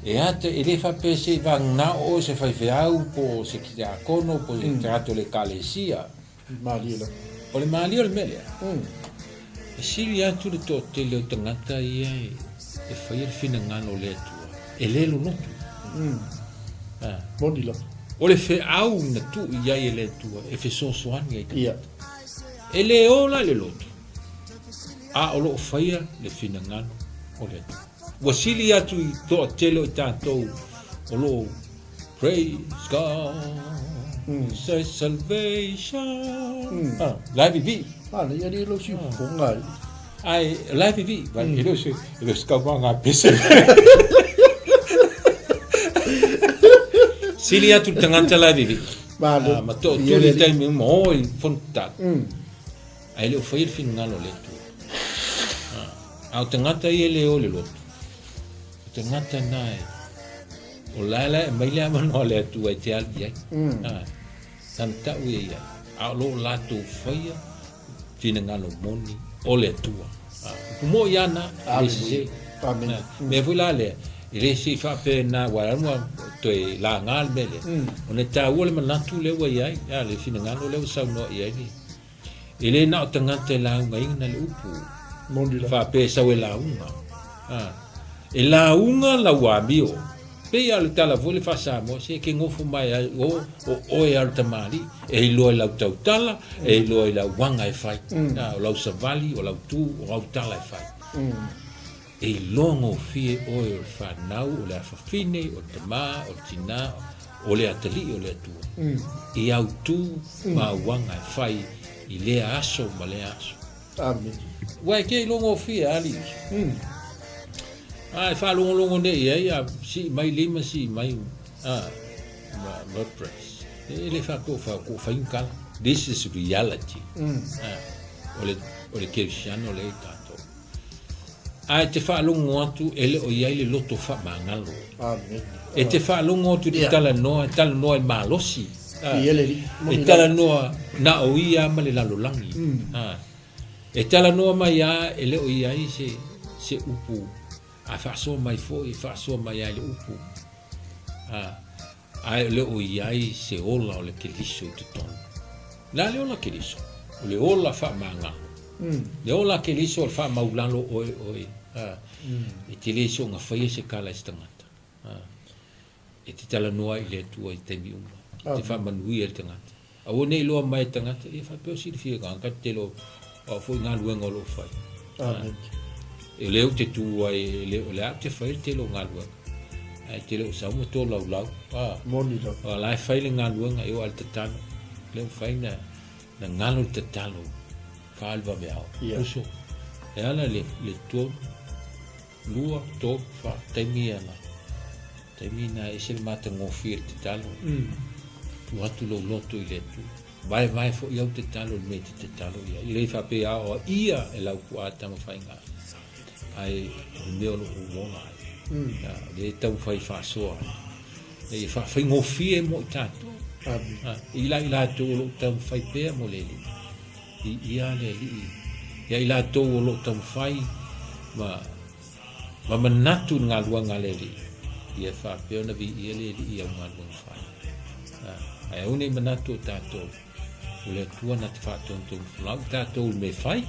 e ata e le fa pese va na o se fa veau po se ki a kono po se trato le kalesia malila o le mali o le mele e sili atu le tote le o tangata ia e whai e whina ngano le atua e lelo notu monila o le whi au na tu ia e le atua e whi sosoani ai ia e le ola le lotu a o lo whaia le whina ngano o le atua wa sili atu I toa telo I tātou o lo praise God say salvation live vi le ia ni lo si fonga ai live vi va lo scava nga pese sili atu tangata live vi ma to le time mo I fonta ai le foi fin ngalo le tu au tangata I le o le lotu tangata nai o la mai le mano le tu e te ali tan ta ui ia a lo la tu faia fina ngalo moni o le tua mo yana le amen me vula le ile si fa pe na wa mo to la ngal mele on ta wo le manatu le wa ia ya le fina ngalo le sa no ia ni ile na tanga te la ngai na le upu moni la fa pe sa we la unga e la unga la wa bio pe al tala vole fa sa mo se ke ngofu mai o e al tamali e lo la tau tala e lo la wanga e fai na o la savali o la tu o la tala e fai e longo fie o e fa nau o la fa fine o tama o tina o le atali o le tu e au tu ma wanga e fai i le aso ma le aso amen wa ke longo fie ali ai fa longo ne ia si mai lima si mai WordPress ele fa ko inka this is reality ole cristiano le tato ai te fa longo atu ele o ia le loto fa mangalo amen e te fa longo atu di tala no e malosi ele e tala no na o ia ma le lalolangi e tala no mai ia ele o ia se upu a fa so mai fo e fa so mai ale upu ai le o iai se ola o le keliso te ton la le ola keliso o le ola fa manga le ola keliso o fa maulalo oi e te le so nga fai se kala stangata e te tala noa i le tua i te miuma te fa manui el tangata a o nei loa mai tangata e fa pe o si fi ka te lo o fo nga luenga lo fai amen e leu te tu ai le te fai te lo ngalua ai te lo sa mo to lau moni la la fai le ngalua nga eu al tatano le fai na ngalo tatalo falva beao uso e ala le to lua to fa temia e se mata ngo fir tatalo tu atu lo loto i le tu vai fo eu tatalo me tatalo ia i le fa pe a ia e lau ku ata mo fai nga ai meu no uona le tau fai fa so e fa fai ngo fie mo tato i la to lo tau fai pe mo le ia le ia i la to lo tau fai ma manatu nga luanga le ia fa pe na vi ia le ia nga luanga fai ai une manatu tato o le tua na te fa tonto lau tato me fai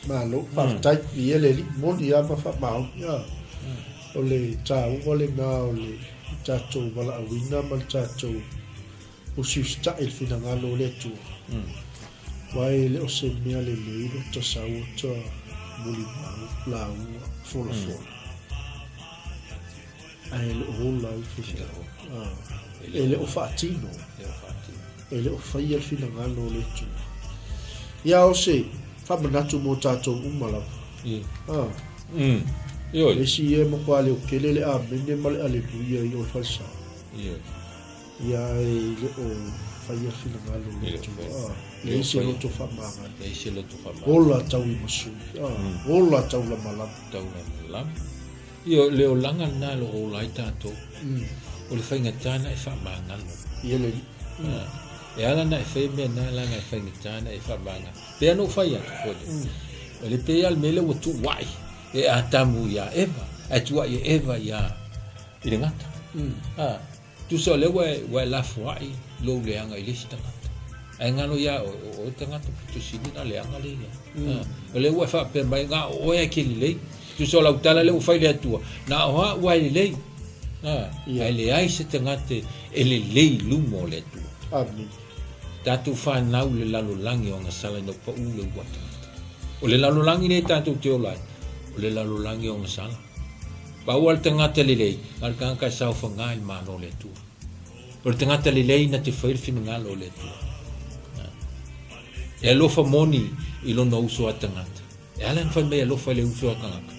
malo partai ele moni ama fa mau ya ole tau ole na ole tato wala wina mal tato o sista il finangalo le tu vai le o se mia le leiro to sauto muli la fola ai le ola il finangalo ele o fatino ele o fai il finangalo le tu ya o se fa manatu mo tato umala io le si e mo quale o che le a bene male alle buia io falsa ya le o fai il finangalo le tu le si lo to fa mama le si lo to fa mama ola tau i masu ola tau la malam io le o langa na lo o lai tato o le fai ngatana e fa mangalo ele e ala na e fai me na langa e fai ngatana e fa manga pe no fai a ko le pe al mele o tu wai e atamu ya eva e tu ya eva ya i ngata tu so le we la fai lo le anga i lista ai ngano ya o tangata tu sini na le anga le ya le we fa pe mai nga o e ki le tu so la utala le o fai le tua na o wa le ai le ai se tangate e le lumo le tu amen tatu fa nau le lalo langi o nga sala no pa ule wata o le lalo langi ne tatu te olai o le lalo langi o nga sala pa ual tangata le lei al kanka sau fa ngai ma no le tu o le tangata le lei na te whair fina ngā lo le tu e alofa moni i lono uso a tangata e alan fa me alofa le uso a kangaka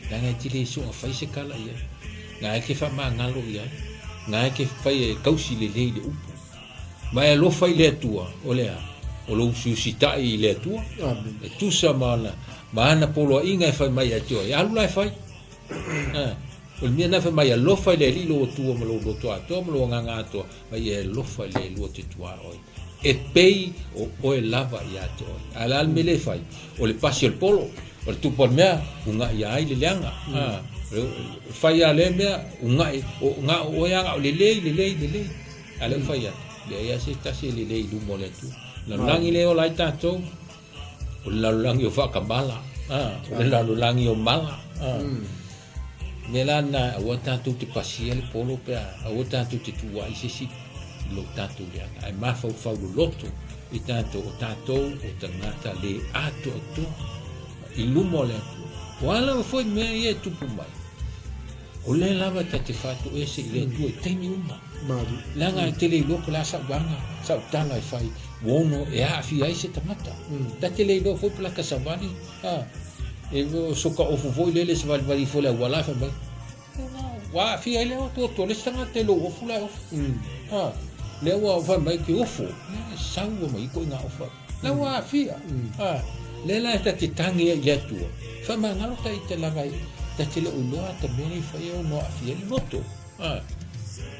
la ngai tile iso a whai se kala ia ngai ke fa ma ngalo ia ngai ke whai e kausi le lei le upu mai lo fai le tua o le o lo susita i le tua e tu sa mana polo inga fai mai atu ya lu lai fai o mia na fa mai lo fa le li lo tu mo lo to ato mo lo nga to mai lo fa le lo te tua oi e pei o e lava ia to ala al mele fai o le pasi el polo o tu por mea unga ia ai le langa fai ale mea unga o ia le ala fai le ia se ta se le du mo le tu la langi le o lai tato o la langi o fa kabala o la langi o mala Melana o tanto te pasia le polo pe o tanto te tua i si lo tanto le ai ma fa loto i tanto o tangata le ato to i lumo le wala foi me e tu mai o le lava te fato ese le tu e temi uma langa te le lo la sa banga sa tanga i fai wono e a fi ai se tamata ta te le lo foi pla kasabani e so ka o foi le se vai foi la wala fa mai wa fi ai le to le stanga te lo o fula le wa fa mai ki o fo sa wo mai ko nga o fa la wa fi le la ta ti tangi ya tu fa ma ngalo ta te la vai ta te le o lo ta me fa yo no fi le moto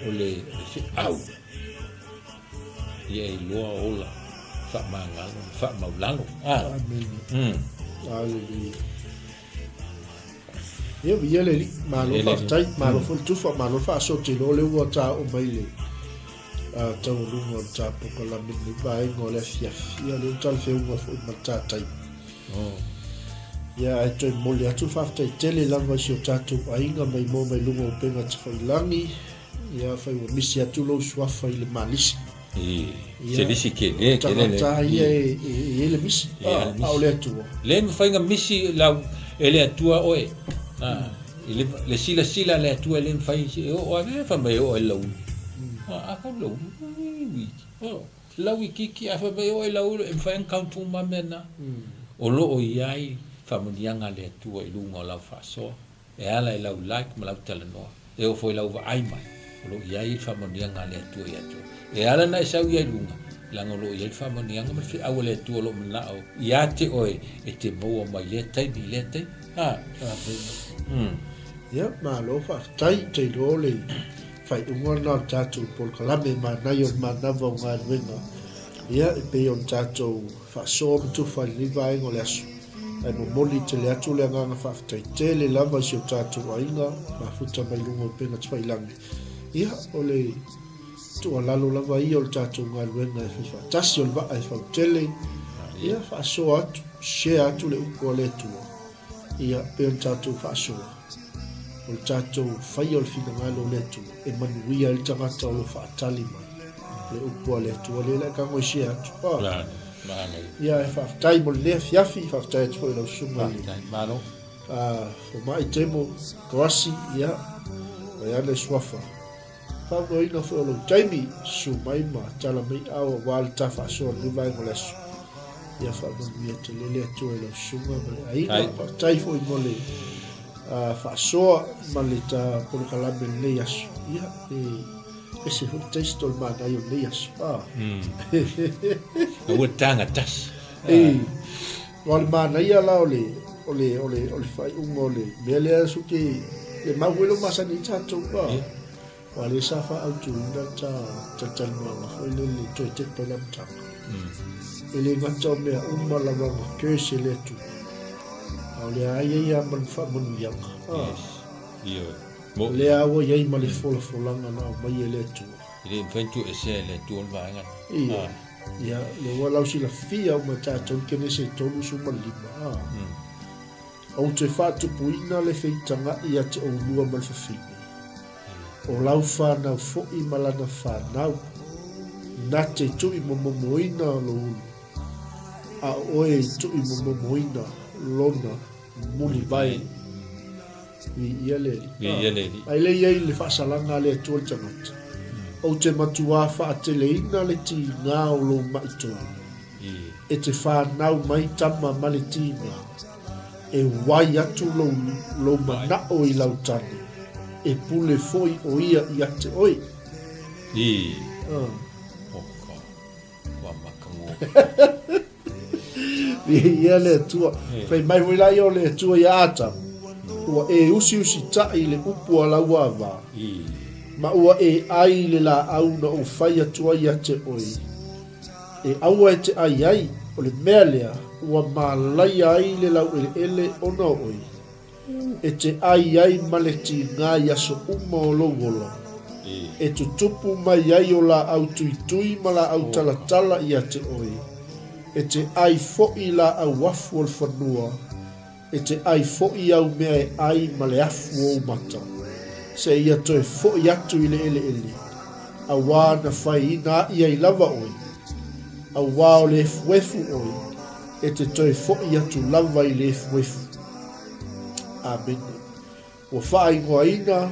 o le fi au ye lo ola fa ma ngalo fa ma lalo Hallelujah. Ia ia le malo fa tai malo fo tu fa malo fa so te lo le wa ta o mai le ta o lu mo ta po ko la mi vai ngo le fia le tal fe u fo ma ta tai ia ai to mo le tu fa tai tele la va si ta tu ai nga mai mo mai lu mo pe nga fa langi ia fa u mi si atu lo swa fa le malis se disi ke le ta ia le mis au le tu le mi fa nga misi la ele atua oe le sila le atua le fai o ave fa mai o lau ka lau lau kiki a fa mai o lau e fa en kantu mamena o lo o iai fa monianga le atua i lunga lau fa so e ala i lau like ma lau talanoa e o foi lau va ai mai o lo iai fa monianga le atua i atua e ala na sau iai lunga langa lo iai fa monianga ma fi au le atua lo mna o ia te oe e te mo mai le tai bi le tai ia ma lo fa tai te lo le fai unga na tatu por kalame ma na yo ma na vo nga wenga ia e pe on tatu fa so tu fa li vai ngo le asu ai mo moli te le atu le nga fa tai te le lava si tatu ainga ma futa mai lungo pe na tsai lang ia ole tu ala lo lava i ol tatu nga wenga fa tasi ol va ai fa tele ia fa so atu she atu le ko le tu ia pe on tatu fa so o tatou fai o le finagalo le atu e manuia i le tagata o lo faatali mai le upu a le atu a le la kagoisia atu ia e faafetai mo le lea fiafi faafetai atu foi lausuga fo mai temo kroasi ia ai ana e suafa faaunoina foi o lou taimi sumai ma tala mai aua ua le tafaasoa le vaego le asu ia faamanuia te lele atu e lausuga ma le aiga faafetai foi mo le faasoa ma le ta polokalame lenei aso ia e se hoi taisi tole manai o lenei aso ua tagatasi o le manaia la o le faiʻuga o le mea lea suke le mau e lo masani tatou ua le sa faautuina talinoaga foi le toe tepa le amataga e le gata o mea uma lavaga kese le atu o le ai ia ma le faamanuiaga le aua iai ma le folafolaga na o mai e le atua i le mafaitu e se le atua o le vaega ia le ua lausilafia uma tatou kene se tolu suma lima ou te faatupuina le feitagaʻi a te oulua ma le fafine o lau fanau foʻi ma lana fanau na te tuʻi momomoina lo ulu a oe tuʻi momomoina lona muli vai ia leli ai le iai le faasalaga le atua le tagata ou te matuā faateleina le tigā o lou maʻitolu e te fanau mai tama ma le tigā e wai atu lou manaʻo i lautani e pule foi o ia i ate oi ia le atua fai mai voi lai o le atua ia atamu ua usi ta'i le upu a laua ava. I. Ma ua ai le la au na o whai atua ia te oi. E aua e te ai o le mea lea ua malai ai le lau ele ona oi. E te ai ma le ti ngā yaso uma o logola. E tutupu mai ai o la au tui ma la au talatala ia te oi. E te ai fo'i la au wafu o le whanua. E te ai fo'i au mea e ai ma le afu o mata. Se ia toe fo'i atu i le ele. A wā na whai ina ia i lava oi. A wā o le efuefu oi. E te toe fo'i atu lava i le efuefu. Amen. Ua whaai ngoa ina.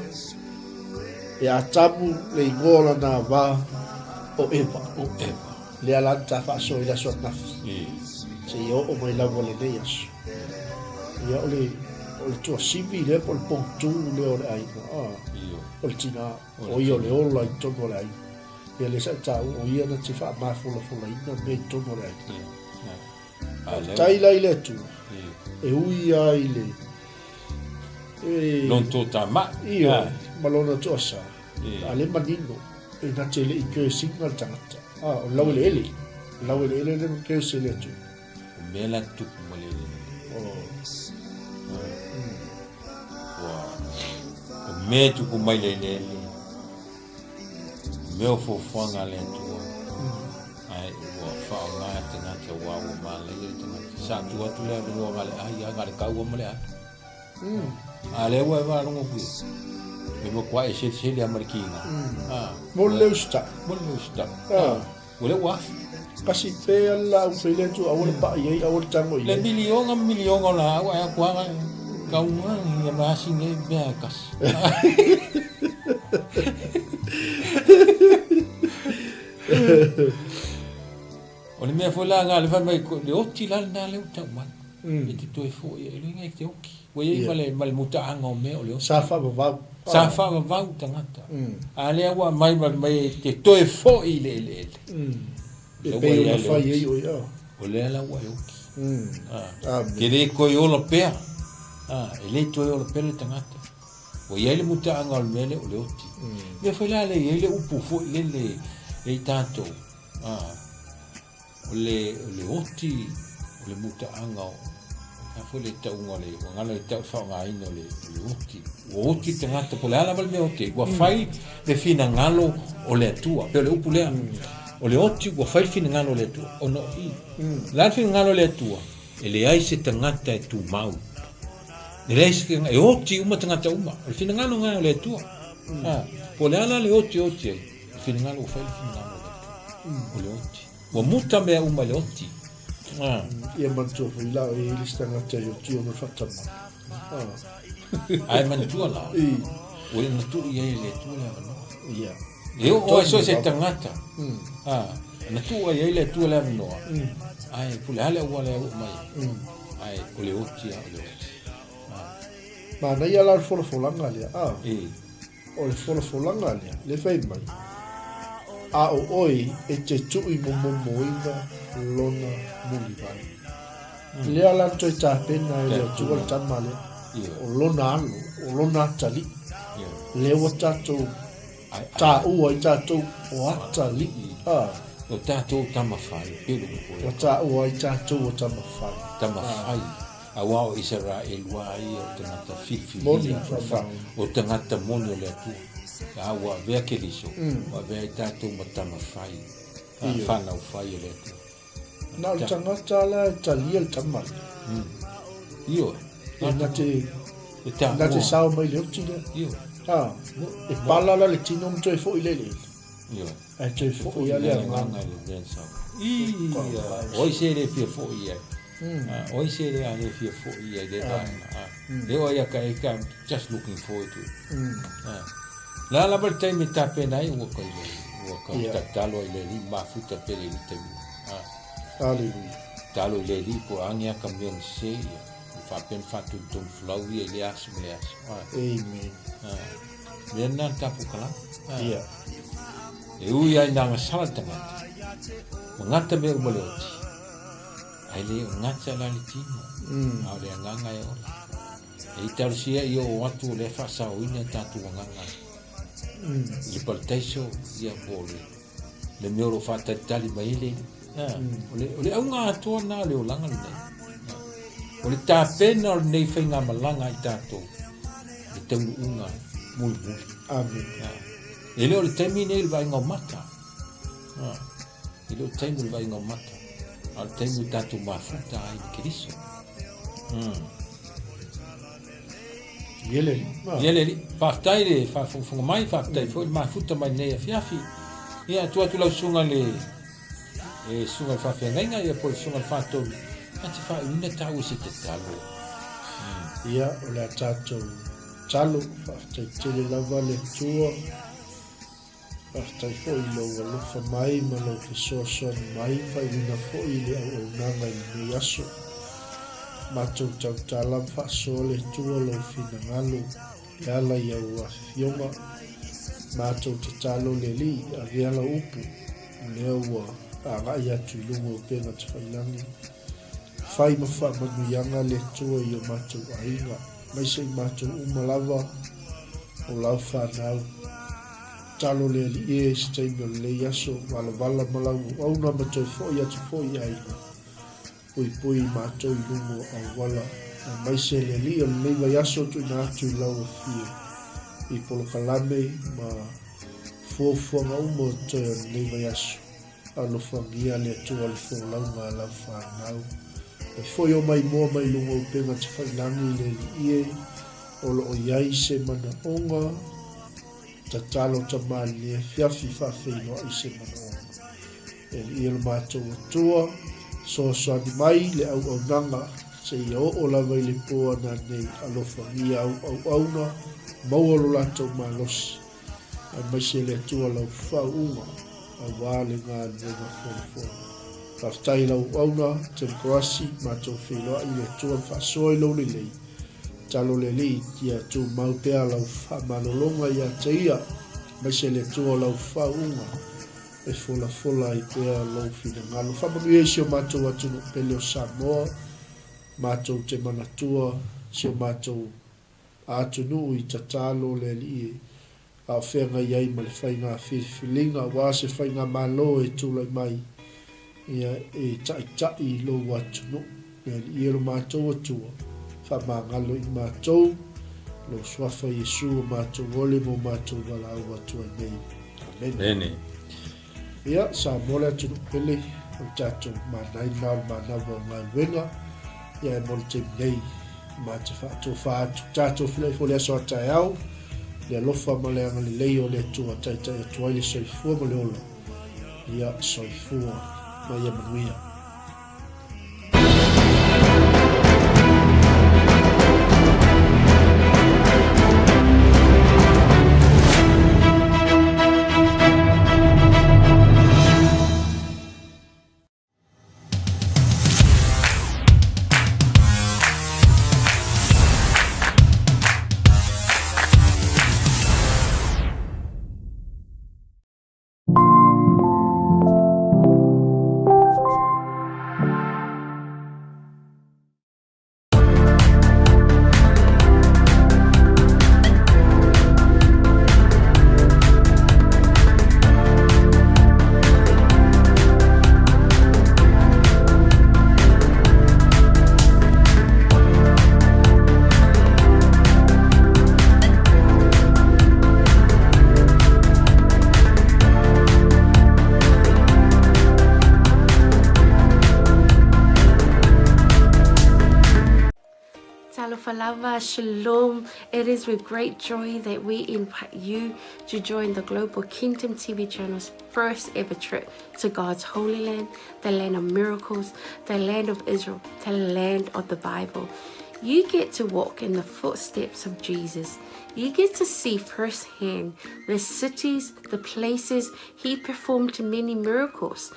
E a tamu le ingola na wā o ewa. Le alanta whaaso i laso nafi. Se ia o mai lava le nei aso. Ia o le tua sivi le po le pontu le o le aina. O le tina o ia o le ola i tono le aina. Ia le sa tau o ia na te wha mafula ina me i tono le aina. Tai lai le tu. E ui ai le. Non tō tā ma. Ia, malona tu asa. A le manino. E na te le i kio singa le tangata. O lau ele ele. Lau ele ele le kio se le tu. O mela tupu ma le ele. O me tupu mai le ele. Meo fofuanga le tua. Ai, ua whao ngā tangata wawa ma le ele tangata. Sa tua tu le alo ngā le ai, a ngare kaua ma le ai. A le ua e wārongo kui. Me mo kwa e se Amerikina. Mo leu sta. O le wafi. Kasi pe ala u fele tu awal pa ye awal tango ye. Le milionga la agua ya kwa kaunga ya masi nge bea kas. O le mea fola nga le fa mai le oti la na le uta ma. E te toi fo ye le ngai te oki. Wa ye mal muta anga o me o le. Sa fa va. Sa fa va tangata. A le agua mai te toi fo i le. E pe o fai e o ia. O le ala wa yoki. Ke le ko yo lo pea. E le to yo lo pele tangata. O ia le muta anga o mele o le oti. Me foi la le le upu fo le tanto. O le oti o le muta anga o ka foi le tau ngale o ngala le tau fa nga ino le oti. O oti tangata po le ala mal me oti. Wa fai le fina ngalo o le tua. Pe le upu le o le oti ua fai fina ngalo le tua o no i la fina ngalo le tua e le ai se tangata e tu mau e le ai se e oti uma tangata uma o le fina ngalo ngalo le tua po le ala le oti e fina ngalo fai fina ngalo le tua o le oti ua muta mea uma le oti ia mantua fai la e ilis tangata e oti o me fatama ai mantua la o le natu ia e le tua le avano ia e o so se tangata na tu ai le tu le no ai pule ale o le mai ai o le oti ma na ia la folanga le o le folanga le fai mai a o oi e te tu i mo inga lona muli vai le ala to ta pena le tu o tamale o lona alo o lona tali le o tato ta ua i tātou o atali. O tātou tamawhai, pēru ko. O ta ua i tātou o tamawhai. Tamawhai. A wao Israel wa ai o tangata fifi. Moni. O tangata moni o le atu. A wa vea keliso. Wa vea i tātou ma tamawhai. Whana o whai o le atu. Nā o tangata la talia le tamari. Io. Nā te sao mai le uti le. Io. E pala la le tino mto e fo i lele. Io. E te fo i ale nganga le densa. Oi se le fia fo i ai. Oi se le ale fia fo i ai de dai. Le o ia ka just looking forward to it. La bel time ta pena i wo ko i wo ko ta talo i le ma futa pe le te. Hallelujah. Talo le li po ania camion se. Fa pen fatu ton flow i le as me as. Amen. Mena tapu kala. Ia. E ui ai nanga sala tangata. O ngata me umaloti. Ai le o ngata la le tino. Au le nganga e ola. E E tausia ia o atu le whasauina tātu anganga. I palteiso ia bole. Le meoro whātaritari mai ele. O le aunga atua nā leo langa nei. O le tāpena o le nei whainga malanga i tātou. Le taunu unga muli. Amen. E leo le taimi nei le vai ngau mata. E leo taimi le vai ngau mata. Al taimi tātou mafuta ai ni kiriso. Iele whaftai le whafunga mai whaftai fo il mafuta mai nei a fiafi. Ia tua tu lau sunga le e sunga le whawhiangainga ia po le sunga le whatou. Ati whauna tau se te talo. Ia o le tātou talo whaftai tele lava le tua. Whaftai fo i lau alofa mai ma lau ke soasoan mai whainuna fo i le au nanga i me aso. Mātou tau tālam whaasoa le tua lau whina ngalo. E ala i au a fionga. Mātou te talo le li a veala upu. Lea ua a ngai atu i lungo o penga te whailangi. Whai ma wha manuianga le tua i o mātou a inga. Mai sei mātou umalava o lau whanau. Talo le li e steino le yaso wala malau au na matoi foi atu foi aina. Pui mātou i lungo au wala. Mai se le li o le wa yaso tu na atu i lau fie. I polo kalame ma fuafuanga umo toi o le wa yaso. Alo whangia le atua le fualau lau whanau. E foi o mai mua mai lungo o penga te whailangi le li e. Olo o iai se mana onga. Ta talo ta mali e fiafi whawhino i se mana onga. E li e le mātou atua. So di mai le au nanga. Se i o lawa i le poa na nei alofa ni au na. Maualo lato malosi. A mai se le atua lau whaunga. A wale ngā nwenga whona. Whaftai lau au na. Te mkoasi mātou whiloa i le atua whasoa i lau le lei. Talo le li tia tu mau pea lau whamalolonga i a te ia. Mai se le tua lau whaunga. E fola i pea lau whina ngalo. Whamanu e sio mātou atunu pele o Samoa. Mātou te manatua. Sio mātou atunu i tatalo le li e. A whenga iai ma le whainga whilinga. Wā se whainga malo e tula mai. Ia e tai lo atunu. Le li e lo mātou atua. Whamangalo i mātou, lo swafa Yesu o mātou ole mo mātou wala au atua nei. Amen. Bene. Ia, sa mole atu pele, o tātou mānai nāu mānawa o ngā wenga, ia e mole te nei, mā te whātu, tātou whilai fo le aso atai au, le alofa ma le anga le lei o le atua taitai atua i le soifua ma le ola. Ia, soifua, ma ia manuia. Falava, Shalom. It is with great joy that we invite you to join the Global Kingdom TV channel's first ever trip to God's Holy Land, the land of miracles, the land of Israel, the land of the Bible. You get to walk in the footsteps of Jesus. You get to see firsthand the cities, the places he performed many miracles.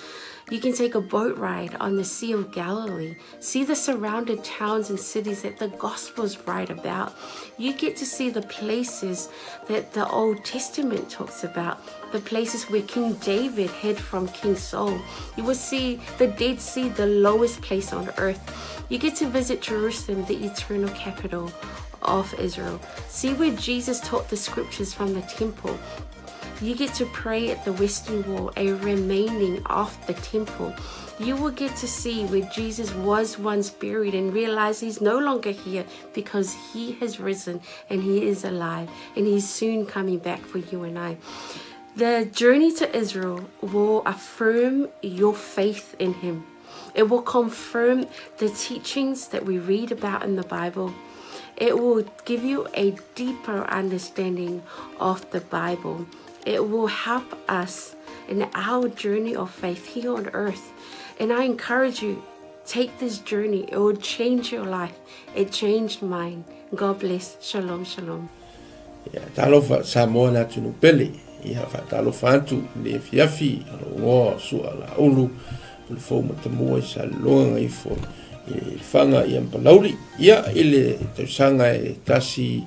You can take a boat ride on the Sea of Galilee, see the surrounded towns and cities that the Gospels write about. You get to see the places that the Old Testament talks about, the places where King David hid from King Saul. You will see the Dead Sea, the lowest place on earth. You get to visit Jerusalem, the eternal capital of Israel. See where Jesus taught the scriptures from the temple. You get to pray at the Western Wall, a remaining of the temple. You will get to see where Jesus was once buried and realize he's no longer here because he has risen and he is alive and he's soon coming back for you and I. The journey to Israel will affirm your faith in him. It will confirm the teachings that we read about in the Bible. It will give you a deeper understanding of the Bible. It will help us in our journey of faith here on earth. And I encourage you, take this journey. It will change your life. It changed mine. God bless. Shalom, shalom. Talofa Samoa na tunu pele. Ia fa talofa atu le fiafi alo sua la ulu le fo matamu sa longa i fo e fanga i ampalauri ia ile te sanga e tasi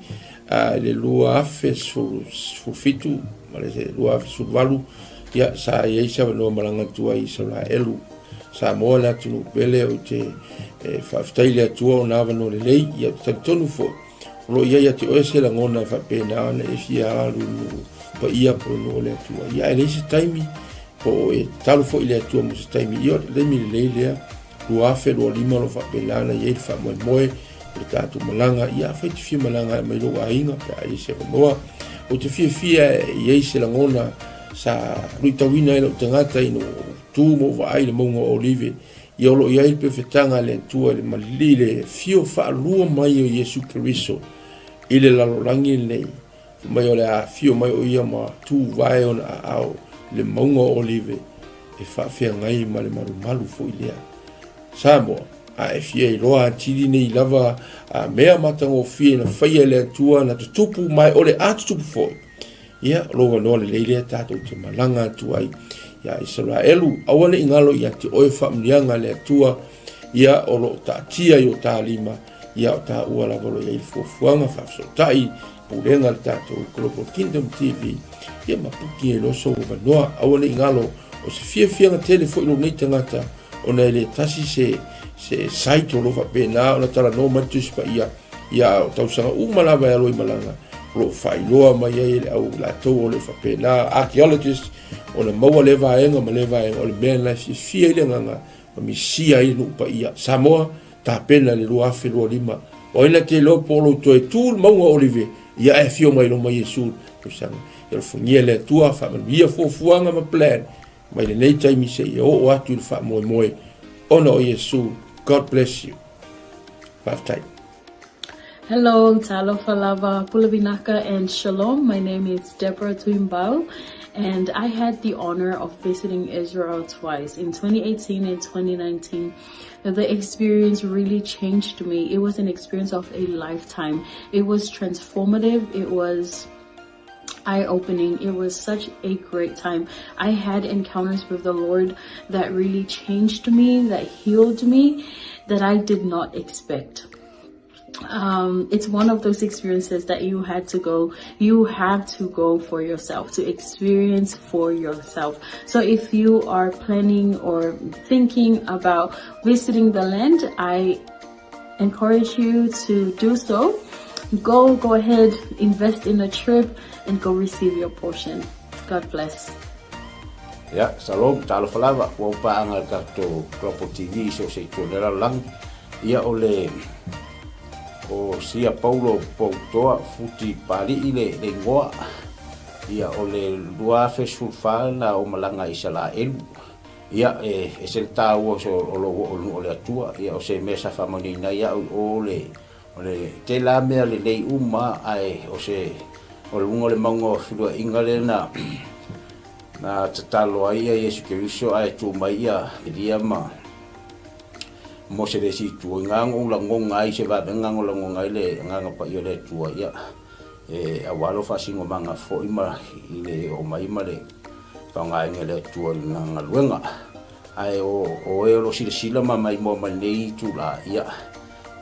le lua afe su fitu male se lua afe su valu ia sa ia isa no malanga tua i sa elu Samoa na tunu pele o te fa ftaile tua na vano le lei ia tonu fo lo ia te oese la ngona fa pena na e fia alu pa ia po no le tua ia ele se taimi po e talo fo ile tua mo se taimi ia le mi le lea lo afe lo lima lo fa pelana ia fa mo le tatu malanga ia fa te fia malanga mai lo ainga pa ai se moa o te fia ia se la ngona sa ruitawina lo tangata ino tu mo va ai le mongo olive ia lo ia il perfetanga le tua le malile fio fa lua mai o Yesu Kristo ile la lolangi nei mai o le a fio mai o ia ma tu vai on au le mongo olive e fa fia ngai ma le malu fo ilea Samoa a e fia i loa tiri nei lava a mea matango fia na faia le tua na tupu mai o le atutupu foi ia loa no le leile tatou te malanga tuai ia Israelu awane ingalo ia te oe whamnianga le tua ia o lo tatia i o tā lima ia o tā ua la valo ia i fuafuanga whafsotai purenga le tatou Global Kingdom TV ia mapuki e loso o vanoa awane ingalo o se fianga telefo ilo nei tangata o nei le tasi se saito lo whapena o na tala no matuspa ia o tausanga umalawa e aloi malanga lo whailoa mai e le au la tau o le whapena archaeologist o le maua le vaenga ma le vaenga o le mea la fia ile nganga ma misia i lupa ia Samoa ta pena le lua afe lua lima o ina te lo polo to e tūl maunga olive ia e fio mai lo mai Yesu kusanga ia fungia le tua whamania fuafuanga ma plan mai le nei taimi se ia o atu il wha moe ona o Yesu. God bless you. Lifetime. Hello, Talofa Lava, Pulavinaka, and Shalom. My name is Deborah Tuimbao, and I had the honor of visiting Israel twice, in 2018 and 2019. The experience really changed me. It was an experience of a lifetime. It was transformative. It was eye-opening. It was such a great time. I had encounters with the Lord that really changed me, that healed me, that I did not expect. It's one of those experiences that you have to go for yourself, to experience for yourself. So if you are planning or thinking about visiting the land, I encourage you to do so. Go ahead, invest in a trip and go receive your portion. God bless. Ya, salom, talo falava, wa pa ang to Global TV so se tolera lang. Ia ole o sia Paulo Poutoa futi pali ile le ngoa. Ia ole lua fesulfa na o malanga isala elu. Ia e se tau so ole atua, ia o se mesa famoni na ia ole te la mea le lei uma ai o se o le mango filo ingale na tatalo ai Yesu Kristo ai tu mai ia dia ma mo se desi tu ngango la ngonga ai se va ngango la ngonga ile nganga pa yo le tu ia e awalo fa singo manga fo ima ile o mai male pa ngai ngele tu nganga luenga ai o lo sila mai mo mai tu la ia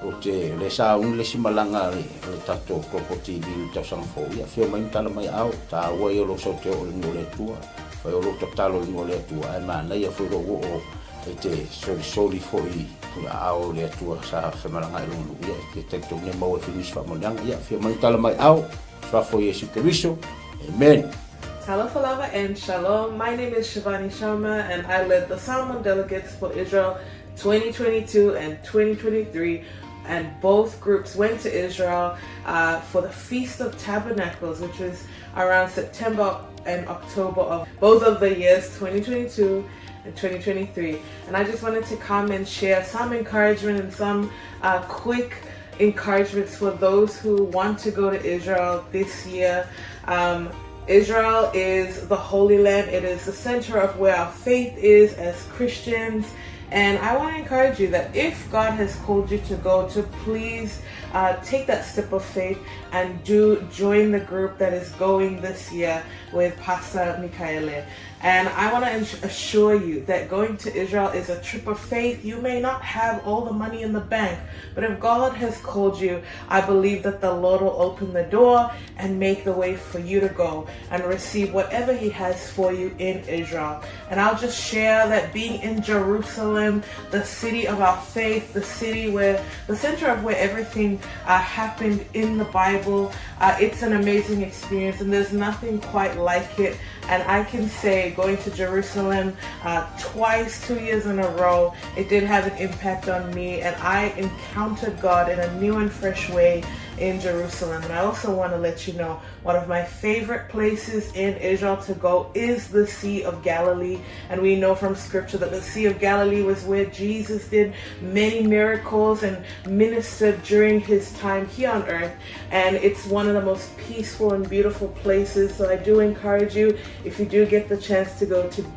o te le sa un le simalanga le tato Global TV ta sang fo ia fio mai tala mai au ta wa yo lo so te o le tua fa yo lo talo le tua ai mana ia fo lo o e te soli fo i au le tua sa whamaranga i lungu ia ke tektok ne mau e finis whamonianga ia fia mai tala mai au swafo Yesu Keriso. Amen. Talafalava and Shalom. My name is Shivani Sharma and I led the Salmon Delegates for Israel 2022 and 2023. And both groups went to Israel for the Feast of Tabernacles, which was around September and October of both of the years 2022 and 2023. And I just wanted to come and share some encouragement and some quick encouragements for those who want to go to Israel this year. Israel is the Holy Land. It is the center of where our faith is as Christians. And I want to encourage you that if God has called you to go, to please take that step of faith and do join the group that is going this year with Pastor Michaele. And I want to assure you that going to Israel is a trip of faith. You may not have all the money in the bank, but if God has called you, I believe that the Lord will open the door and make the way for you to go and receive whatever He has for you in Israel. And I'll just share that being in Jerusalem, the city of our faith, the city where the center of where everything happened in the Bible, it's an amazing experience, and there's nothing quite like it. And I can say going to Jerusalem twice, 2 years in a row, it did have an impact on me, and I encountered God in a new and fresh way in Jerusalem. And I also want to let you know, one of my favorite places in Israel to go is the Sea of Galilee. And we know from scripture that the Sea of Galilee was where Jesus did many miracles and ministered during His time here on earth. And it's one of the most peaceful and beautiful places. So I do encourage you, if you do get the chance to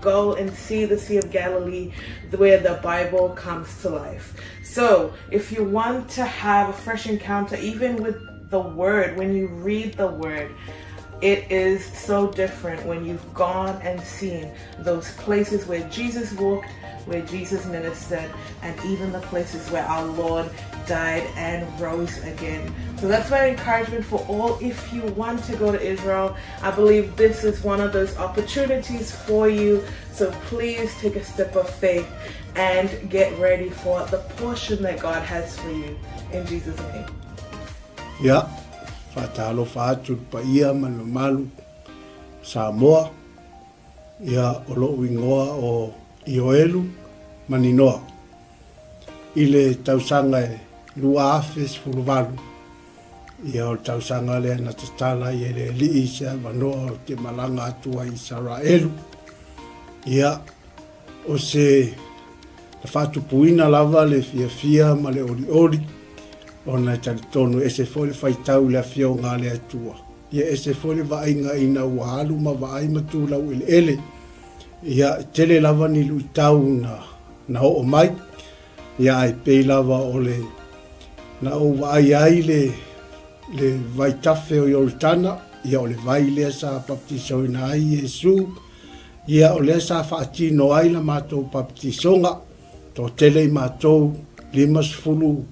go and see the Sea of Galilee, where the Bible comes to life. So if you want to have a fresh encounter, even with the Word, when you read the Word, it is so different when you've gone and seen those places where Jesus walked, where Jesus ministered, and even the places where our Lord died and rose again. So that's my encouragement for all. If you want to go to Israel, I believe this is one of those opportunities for you. So please take a step of faith and get ready for the portion that God has for you. In Jesus' name. Yeah. Fatalo fatu pa ia malu Samoa. Ia olo wingoa o Ioelu maninoa. Ile tausanga e lua afes fuluvalu. Ia o tausanga le na tatala i ele li isa manoa o te malanga atua Israelu. Ia o se la fatu puina lava le fia ma le oli. Ona talitonu ese fole faitau le afia o ngā le atua. Ia ese fole vainga ina uahalu ma vai matula u ele. Ia tele lava ni luitau na o mai. Ia ai pei lava o le na o vai ai le vai tafe o Yoritana. Ia o le vai lea sa baptiso ina ai Yesu. Ia o lea sa whaatino ai la mātou baptisonga. Tō tele i mātou 5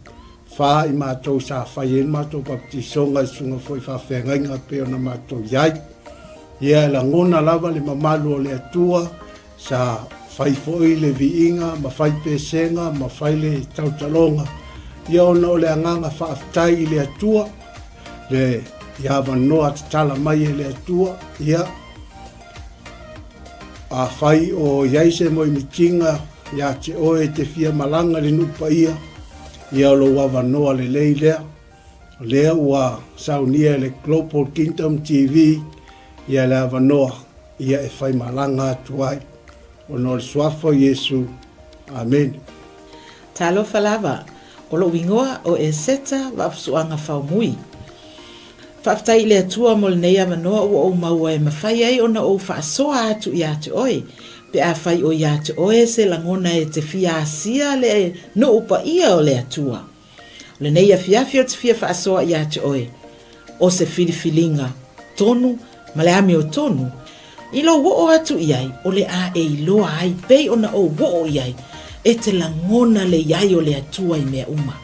fa i mātou sa whai en mātou baptisonga i sunga foi whawhenga inga peo na mātou iai. Ia la ngona lava le mamalu o le atua sa whai foi le viinga, ma whai pesenga, ma whai le tautalonga. Ia ona o le anganga whaaftai i le atua, le iawa noa tatala mai e le atua, ia a whai o iaise mo i mitinga, ia te oe te fia malanga le nupa ia, ia lo wawa noa le lei lea ua saunia le Global Kingdom TV, ia le awa noa, ia e whai malanga atuai, o no le swafo Yesu, Amen. Talo falava, o lo wingoa o e seta wa apsuanga whaumui. Whaftai le atua mo le nei awa noa o maua e mawhai ai o na o whaasoa atu i atu oe, pe a whai o i atu oe se langona e te fia asia le no upa ia o le atua. Le nei a fiafi o te fia whaasoa i atu oe, o se filifilinga tonu, ma le ami o tonu, i lo wo atu iai, o le a e iloa ai, pei o na o wo iai, e te langona le iai o le atua i mea uma.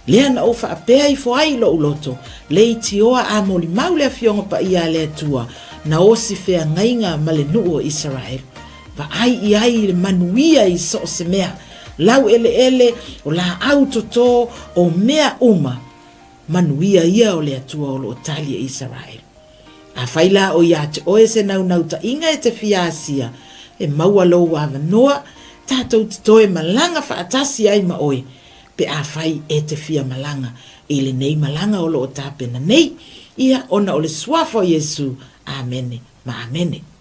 Lea na o whaapea i foai lo uloto, le i tioa a moli mau le fionga pa ia le atua, na o si fea ngainga ma le nuu o Israel. Va ai i ai le manuia i so se mea, lau ele o la au toto o mea uma manuia ia o le atua o lo tali e Israel. A whaila o ia te oe se nau ta inga e te fiasia e maua lo wa noa tātou te toe malanga whaatasi ai ma oe pe a whai e te fia malanga i le nei malanga o lo o tāpena nei ia ona o le suafo Yesu. Amene ma amene.